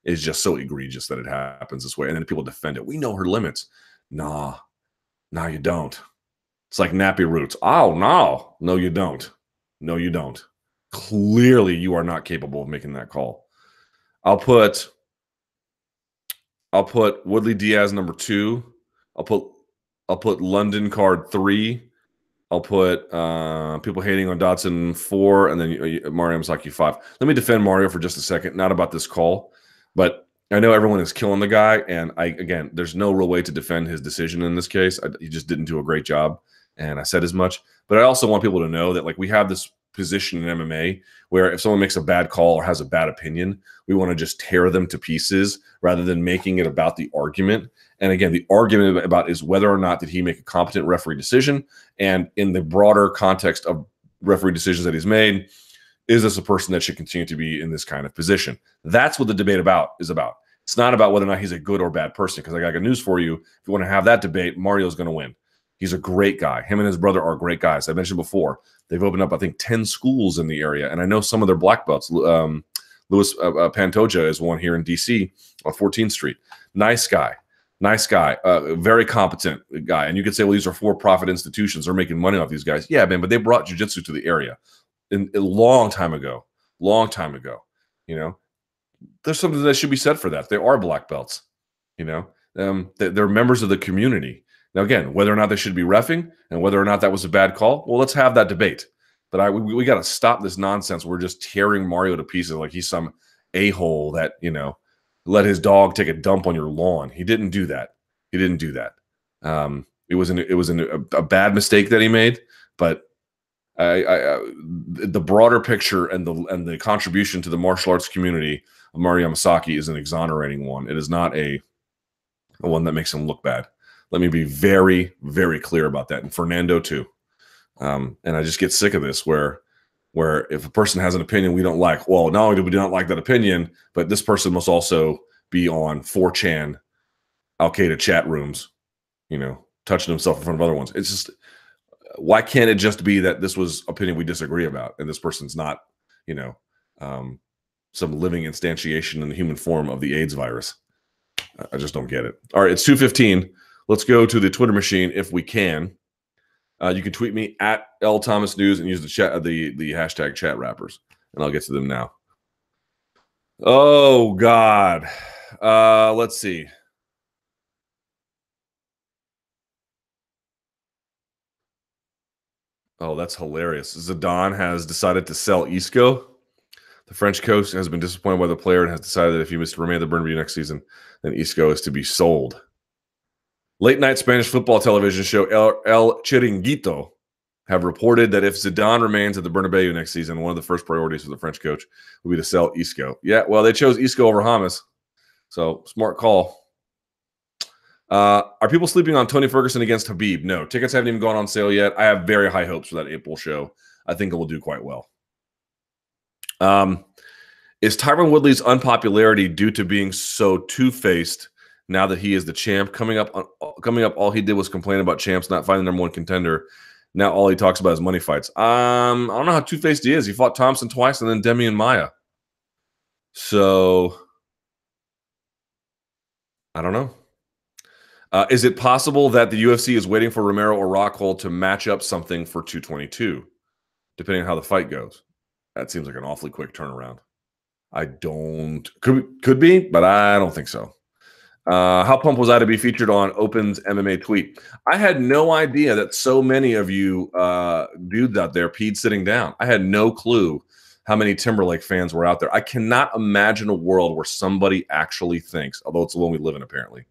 Is just so egregious that it happens this way. And then people defend it. We know her limits. Nah, you don't. It's like nappy roots. Oh, no. No, you don't. No, you don't. Clearly, you are not capable of making that call. I'll put Woodley Diaz number 2. I'll put London card 3. I'll put people hating on Dodson 4, and then Mario Yamasaki 5. Let me defend Mario for just a second. Not about this call, but I know everyone is killing the guy, and again, there's no real way to defend his decision in this case. He just didn't do a great job, and I said as much. But I also want people to know that, like, we have this position in MMA where if someone makes a bad call or has a bad opinion, we want to just tear them to pieces rather than making it about the argument. And again, the argument about is whether or not did he make a competent referee decision, and in the broader context of referee decisions that he's made, is this a person that should continue to be in this kind of position? That's what the debate is about. It's not about whether or not he's a good or bad person, because I got good news for you. If you want to have that debate, Mario's going to win. He's a great guy. Him and his brother are great guys. I mentioned before, they've opened up, I think, 10 schools in the area, and I know some of their black belts. Louis Pantoja is one here in D.C. on 14th Street. Nice guy. Very competent guy. And you could say, well, these are for-profit institutions. They're making money off these guys. Yeah, man, but they brought jiu-jitsu to the area a long time ago. You know, there's something that should be said for that. They are black belts. You know, they're members of the community. Now, again, whether or not they should be reffing and whether or not that was a bad call, well, let's have that debate. But we got to stop this nonsense. We're just tearing Mario to pieces like he's some a-hole that, you know, let his dog take a dump on your lawn. He didn't do that. It was a bad mistake that he made, but the broader picture and the contribution to the martial arts community of Mario Yamasaki is an exonerating one. It is not a one that makes him look bad. Let me be very, very clear about that. And Fernando too. And I just get sick of this where if a person has an opinion we don't like, well, not only do we not like that opinion, but this person must also be on 4chan, Al-Qaeda chat rooms, you know, touching himself in front of other ones. It's just, why can't it just be that this was opinion we disagree about and this person's not, you know, some living instantiation in the human form of the AIDS virus? I just don't get it. All right, it's 2:15. Let's go to the Twitter machine if we can. You can tweet me at L Thomas News and use the chat, the hashtag chat rappers, and I'll get to them now. Oh God, let's see. Oh, that's hilarious. Zidane has decided to sell Isco. The French coach has been disappointed by the player and has decided that if he was to remain at the Bernabeu next season, then Isco is to be sold. Late night Spanish football television show El Chiringuito have reported that if Zidane remains at the Bernabeu next season, one of the first priorities for the French coach will be to sell Isco. Yeah, well, they chose Isco over James, so smart call. Are people sleeping on Tony Ferguson against Khabib? No, tickets haven't even gone on sale yet. I have very high hopes for that April show. I think it will do quite well. Is Tyron Woodley's unpopularity due to being so two-faced now that he is the champ? Coming up, all he did was complain about champs not finding the #1 contender. Now all he talks about is money fights. I don't know how two-faced he is. He fought Thompson twice and then Demian Maia. So I don't know. Is it possible that the UFC is waiting for Romero or Rockhold to match up something for 222, depending on how the fight goes? That seems like an awfully quick turnaround. I don't. Could be, but I don't think so. How pumped was I to be featured on Open's MMA tweet? I had no idea that so many of you dudes out there peed sitting down. I had no clue how many Timberlake fans were out there. I cannot imagine a world where somebody actually thinks, although it's the one we live in apparently,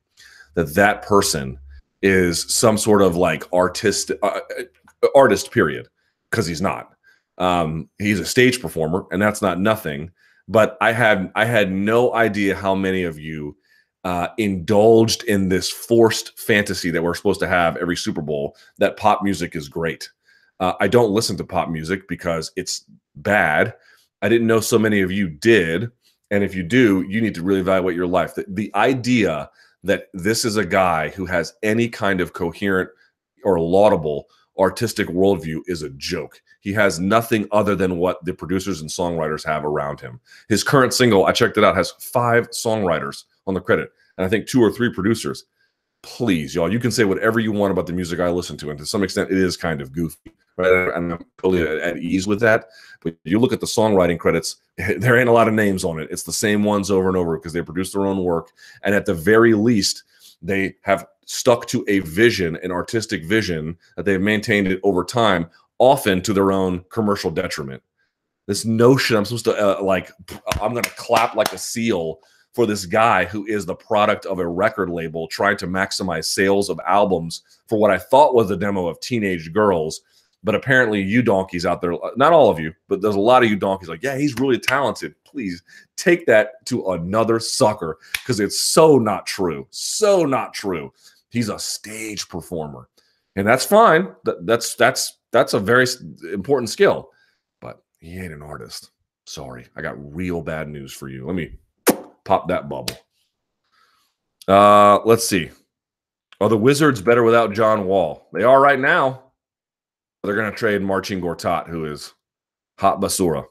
that person is some sort of like artist, period, because he's not. He's a stage performer, and that's not nothing. But I had no idea how many of you indulged in this forced fantasy that we're supposed to have every Super Bowl that pop music is great. I don't listen to pop music because it's bad. I didn't know so many of you did. And if you do, you need to really evaluate your life. The idea that this is a guy who has any kind of coherent or laudable artistic worldview is a joke. He has nothing other than what the producers and songwriters have around him. His current single, I checked it out, has 5 songwriters on the credit, and I think 2 or 3 producers. Please, y'all, you can say whatever you want about the music I listen to, and to some extent, it is kind of goofy. Right? And I'm totally at ease with that. But you look at the songwriting credits, there ain't a lot of names on it. It's the same ones over and over because they produce their own work. And at the very least, they have stuck to a vision, an artistic vision that they've maintained it over time, often to their own commercial detriment. This notion I'm supposed to I'm going to clap like a seal for this guy who is the product of a record label trying to maximize sales of albums for what I thought was a demo of teenage girls. But apparently you donkeys out there, not all of you, but there's a lot of you donkeys like, yeah, he's really talented. Please take that to another sucker because it's so not true. So not true. He's a stage performer. And that's fine. That's a very important skill. But he ain't an artist. Sorry. I got real bad news for you. Let me pop that bubble. Let's see. Are the Wizards better without John Wall? They are right now. They're going to trade Marcin Gortat, who is hot basura.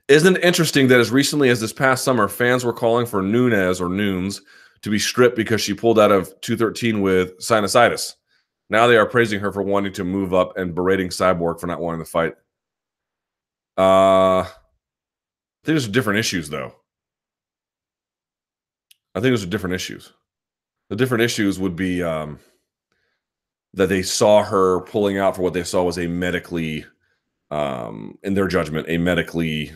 Isn't it interesting that as recently as this past summer, fans were calling for Nunes or Nunes to be stripped because she pulled out of 213 with sinusitis? Now they are praising her for wanting to move up and berating Cyborg for not wanting to fight. I think there's different issues, though. I think those are different issues. The different issues would be that they saw her pulling out for what they saw was a medically, in their judgment, a medically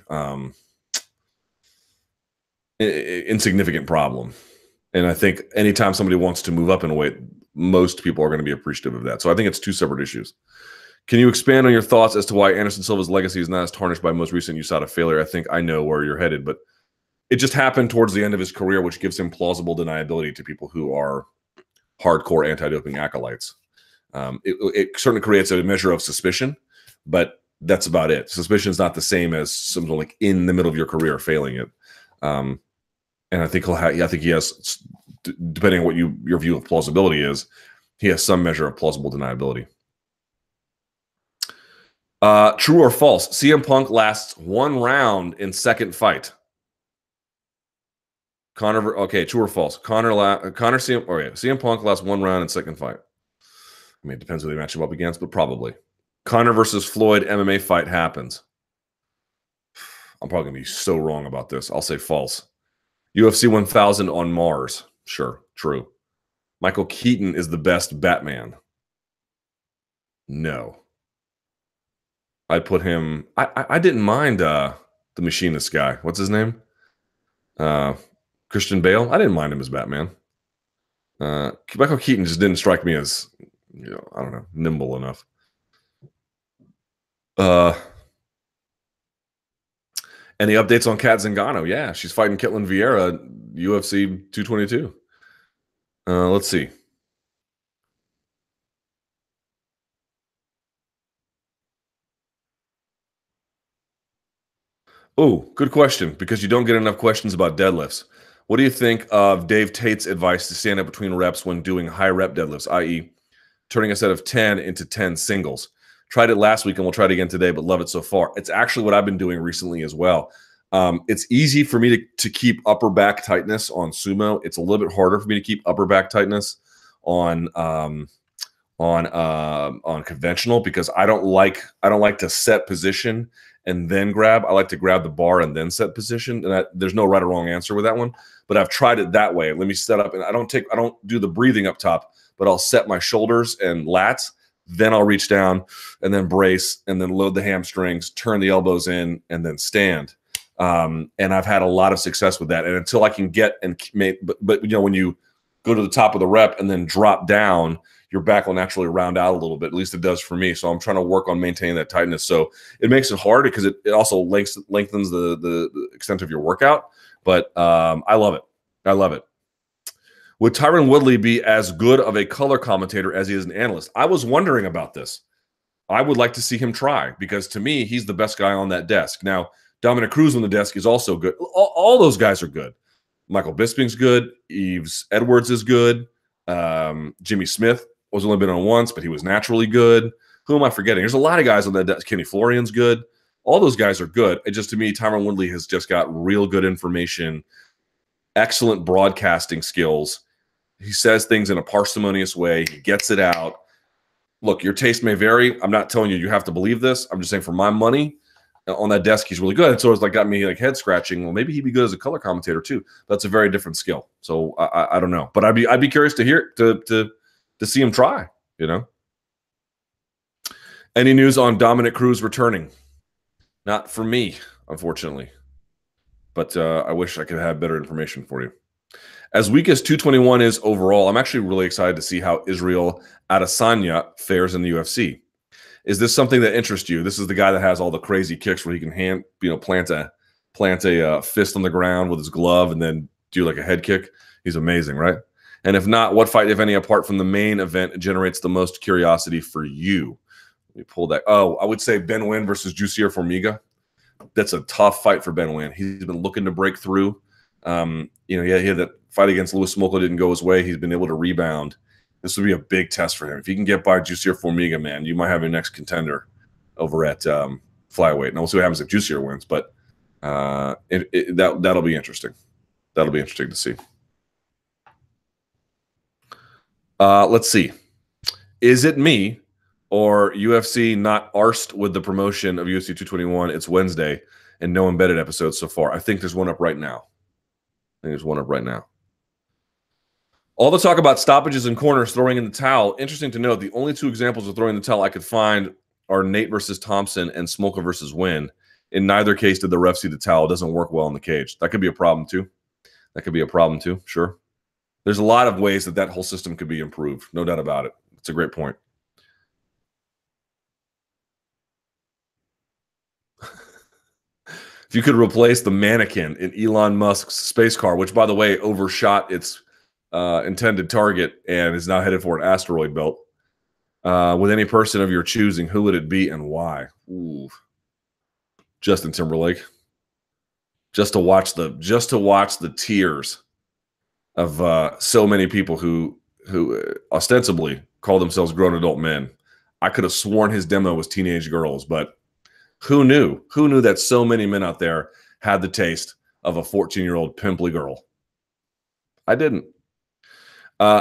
insignificant problem. And I think anytime somebody wants to move up in a weight, most people are going to be appreciative of that. So I think it's 2 separate issues. Can you expand on your thoughts as to why Anderson Silva's legacy is not as tarnished by most recent USADA failure? I think I know where you're headed, but it just happened towards the end of his career, which gives him plausible deniability to people who are hardcore anti-doping acolytes. It certainly creates a measure of suspicion, but that's about it. Suspicion is not the same as something like in the middle of your career failing it. And I think he has, depending on what your view of plausibility is, he has some measure of plausible deniability. True or false? CM Punk lasts 1 round in second fight. Okay, true or false? CM Punk lasts 1 round in second fight. I mean, it depends who they match him up against, but probably. Conor versus Floyd MMA fight happens. I'm probably going to be so wrong about this. I'll say false. UFC 1000 on Mars. Sure, true. Michael Keaton is the best Batman. No. I'd put him... I didn't mind the machinist guy. What's his name? Christian Bale. I didn't mind him as Batman. Michael Keaton just didn't strike me as... I don't know, nimble enough. Any updates on Kat Zingano? Yeah, she's fighting Ketlen Vieira, UFC 222. Let's see. Oh, good question, because you don't get enough questions about deadlifts. What do you think of Dave Tate's advice to stand up between reps when doing high rep deadlifts, i.e., turning a set of 10 into 10 singles? Tried it last week and we'll try it again today, but love it so far. It's actually what I've been doing recently as well. It's easy for me to keep upper back tightness on sumo. It's a little bit harder for me to keep upper back tightness on on conventional, because I don't like to set position and then grab. I like to grab the bar and then set position. And there's no right or wrong answer with that one, but I've tried it that way. Let me set up, and I don't do the breathing up top, but I'll set my shoulders and lats, then I'll reach down and then brace and then load the hamstrings, turn the elbows in, and then stand. And I've had a lot of success with that. And until I can get but you know, when you go to the top of the rep and then drop down, your back will naturally round out a little bit. At least it does for me. So I'm trying to work on maintaining that tightness. So it makes it hard because it also lengthens the extent of your workout. But I love it. I love it. Would Tyron Woodley be as good of a color commentator as he is an analyst? I was wondering about this. I would like to see him try, because to me, he's the best guy on that desk. Now, Dominick Cruz on the desk is also good. All those guys are good. Michael Bisping's good. Yves Edwards is good. Jimmy Smith was only been on once, but he was naturally good. Who am I forgetting? There's a lot of guys on that desk. Kenny Florian's good. All those guys are good. It just, to me, Tyron Woodley has just got real good information, excellent broadcasting skills. He says things in a parsimonious way. He gets it out. Look, your taste may vary. I'm not telling you have to believe this. I'm just saying, for my money, on that desk, he's really good. And so it's like got me like head scratching. Well, maybe he'd be good as a color commentator too. That's a very different skill. So I don't know, but I'd be curious to hear to see him try. You know. Any news on Dominick Cruz returning? Not for me, unfortunately. But I wish I could have better information for you. As weak as 221 is overall, I'm actually really excited to see how Israel Adesanya fares in the UFC. Is this something that interests you? This is the guy that has all the crazy kicks where he can plant a fist on the ground with his glove and then do like a head kick. He's amazing, right? And if not, what fight, if any, apart from the main event, generates the most curiosity for you? Let me pull that. Oh, I would say Ben Nguyen versus Jussier Formiga. That's a tough fight for Ben Nguyen. He's been looking to break through. He had that fight against Louis Smolka, didn't go his way. He's been able to rebound. This would be a big test for him. If he can get by Jussier Formiga, man, you might have your next contender over at flyweight. And we'll see what happens if Jussier wins, but that'll be interesting. That'll be interesting to see. Let's see. Is it me or UFC not arsed with the promotion of UFC 221? It's Wednesday and no embedded episodes so far. I think there's one up right now. All the talk about stoppages and corners throwing in the towel. Interesting to note, the only two examples of throwing in the towel I could find are Nate versus Thompson and Smolka versus Wynn. In neither case did the ref see the towel. It doesn't work well in the cage. That could be a problem too. Sure. There's a lot of ways that whole system could be improved. No doubt about it. It's a great point. If you could replace the mannequin in Elon Musk's space car, which, by the way, overshot its intended target and is now headed for an asteroid belt, with any person of your choosing, who would it be and why? Ooh. Justin Timberlake. Just to watch the tears of so many people who ostensibly call themselves grown adult men. I could have sworn his demo was teenage girls, but who knew? Who knew that so many men out there had the taste of a 14-year-old pimply girl? I didn't.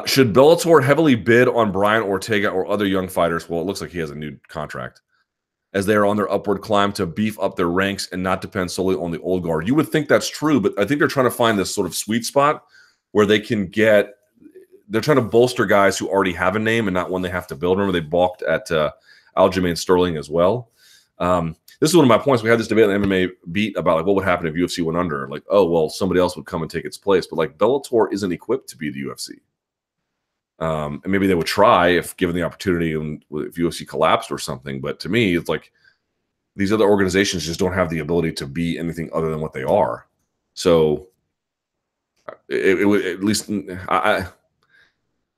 Should Bellator heavily bid on Brian Ortega or other young fighters? Well, it looks like he has a new contract, as they are on their upward climb to beef up their ranks and not depend solely on the old guard. You would think that's true, but I think they're trying to find this sort of sweet spot where they can get – they're trying to bolster guys who already have a name and not one they have to build. Remember, they balked at Aljamain Sterling as well. This is one of my points. We had this debate on MMA Beat about like what would happen if UFC went under. Like, oh, well, somebody else would come and take its place. But like Bellator isn't equipped to be the UFC. And maybe they would try if given the opportunity and if UFC collapsed or something. But to me, it's like these other organizations just don't have the ability to be anything other than what they are. So it would at least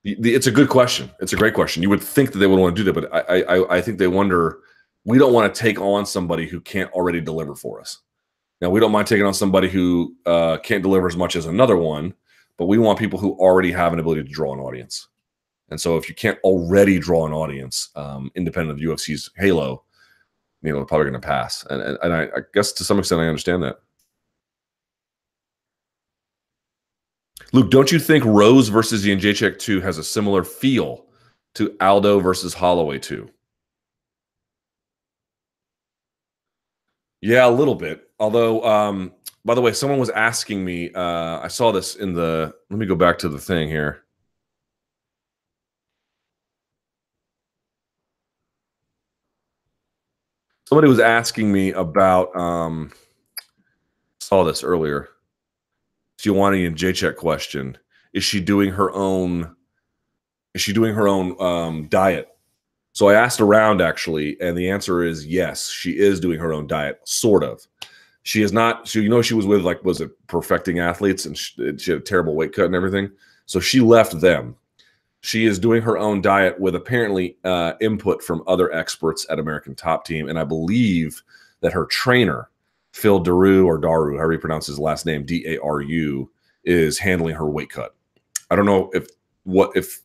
it's a good question. It's a great question. You would think that they would want to do that, but I think they wonder. We don't want to take on somebody who can't already deliver for us. Now, we don't mind taking on somebody who can't deliver as much as another one, but we want people who already have an ability to draw an audience. And so if you can't already draw an audience, independent of UFC's halo, they're probably going to pass. And I guess to some extent I understand that. Luke, don't you think Rose versus Jędrzejczyk 2 has a similar feel to Aldo versus Holloway 2? Yeah, a little bit. Although, by the way, someone was asking me, I saw this in the, let me go back to the thing here. Somebody was asking me about, saw this earlier. Giovanni and J-Check question. Is she doing her own diet? So I asked around actually, and the answer is yes, she is doing her own diet, sort of. She is not, she was with, like, was it Perfecting Athletes, and she had a terrible weight cut and everything. So she left them. She is doing her own diet with apparently input from other experts at American Top Team. And I believe that her trainer, Phil Daru, or Daru, however you pronounce his last name, D-A-R-U, is handling her weight cut. I don't know if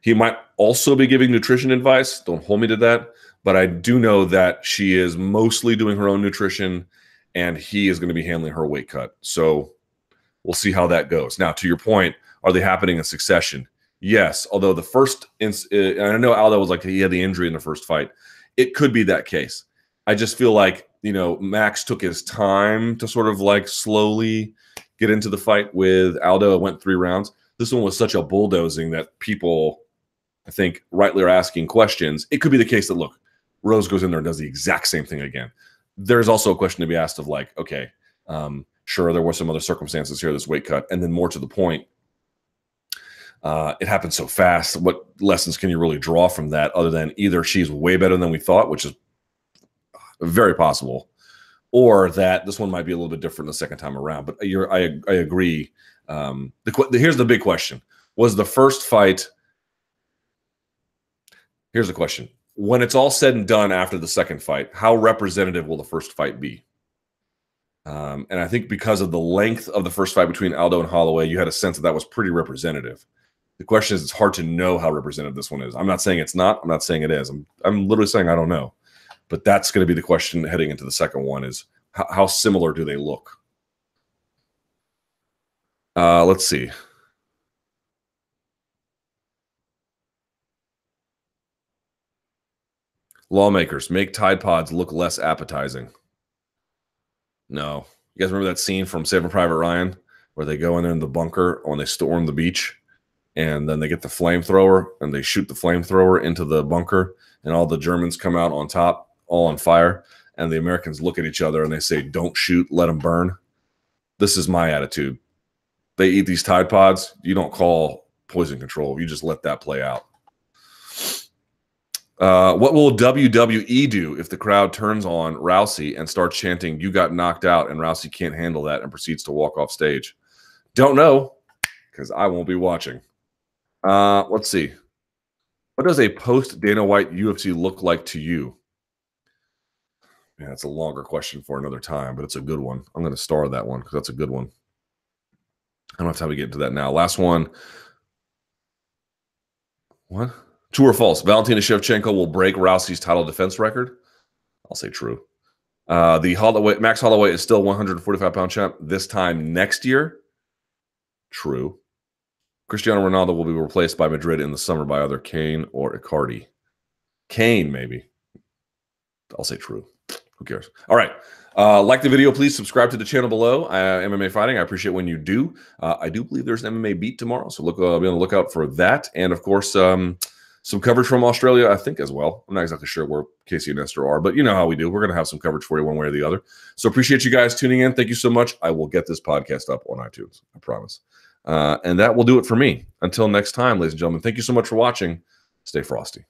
he might also be giving nutrition advice. Don't hold me to that. But I do know that she is mostly doing her own nutrition, and he is going to be handling her weight cut. So we'll see how that goes. Now, to your point, are they happening in succession? Yes. Although the first, I know Aldo was like, he had the injury in the first fight. It could be that case. I just feel like, Max took his time to sort of like slowly get into the fight with Aldo. It went 3 rounds. This one was such a bulldozing that people, I think, rightly are asking questions. It could be the case that, look, Rose goes in there and does the exact same thing again. There's also a question to be asked of, like, okay, sure, there were some other circumstances here, this weight cut. And then more to the point, it happened so fast. What lessons can you really draw from that other than either she's way better than we thought, which is very possible, or that this one might be a little bit different the second time around. But I agree. Here's the big question. Was the first fight... Here's the question. When it's all said and done after the second fight, how representative will the first fight be? And I think because of the length of the first fight between Aldo and Holloway, you had a sense that was pretty representative. The question is, it's hard to know how representative this one is. I'm not saying it's not. I'm not saying it is. I'm literally saying I don't know. But that's going to be the question heading into the second one, is how similar do they look? Let's see. Lawmakers, make Tide Pods look less appetizing. No. You guys remember that scene from Saving Private Ryan where they go in there in the bunker when they storm the beach, and then they get the flamethrower and they shoot the flamethrower into the bunker, and all the Germans come out on top, all on fire, and the Americans look at each other and they say, "Don't shoot, let them burn." This is my attitude. They eat these Tide Pods. You don't call poison control. You just let that play out. What will WWE do if the crowd turns on Rousey and starts chanting, "You got knocked out," and Rousey can't handle that and proceeds to walk off stage? Don't know, because I won't be watching. Let's see. What does a post Dana White UFC look like to you? Yeah, it's a longer question for another time, but it's a good one. I'm going to star that one because that's a good one. I don't have time to get into that now. Last one. What? True or false? Valentina Shevchenko will break Rousey's title defense record? I'll say true. Max Holloway is still 145-pound champ this time next year? True. Cristiano Ronaldo will be replaced by Madrid in the summer by either Kane or Icardi. Kane, maybe. I'll say true. Who cares? All right. Like the video, please subscribe to the channel below. MMA Fighting. I appreciate when you do. I do believe there's an MMA beat tomorrow, so be on the lookout for that. And of course, some coverage from Australia, I think, as well. I'm not exactly sure where Casey and Esther are, but you know how we do. We're going to have some coverage for you one way or the other. So appreciate you guys tuning in. Thank you so much. I will get this podcast up on iTunes. I promise. And that will do it for me. Until next time, ladies and gentlemen, thank you so much for watching. Stay frosty.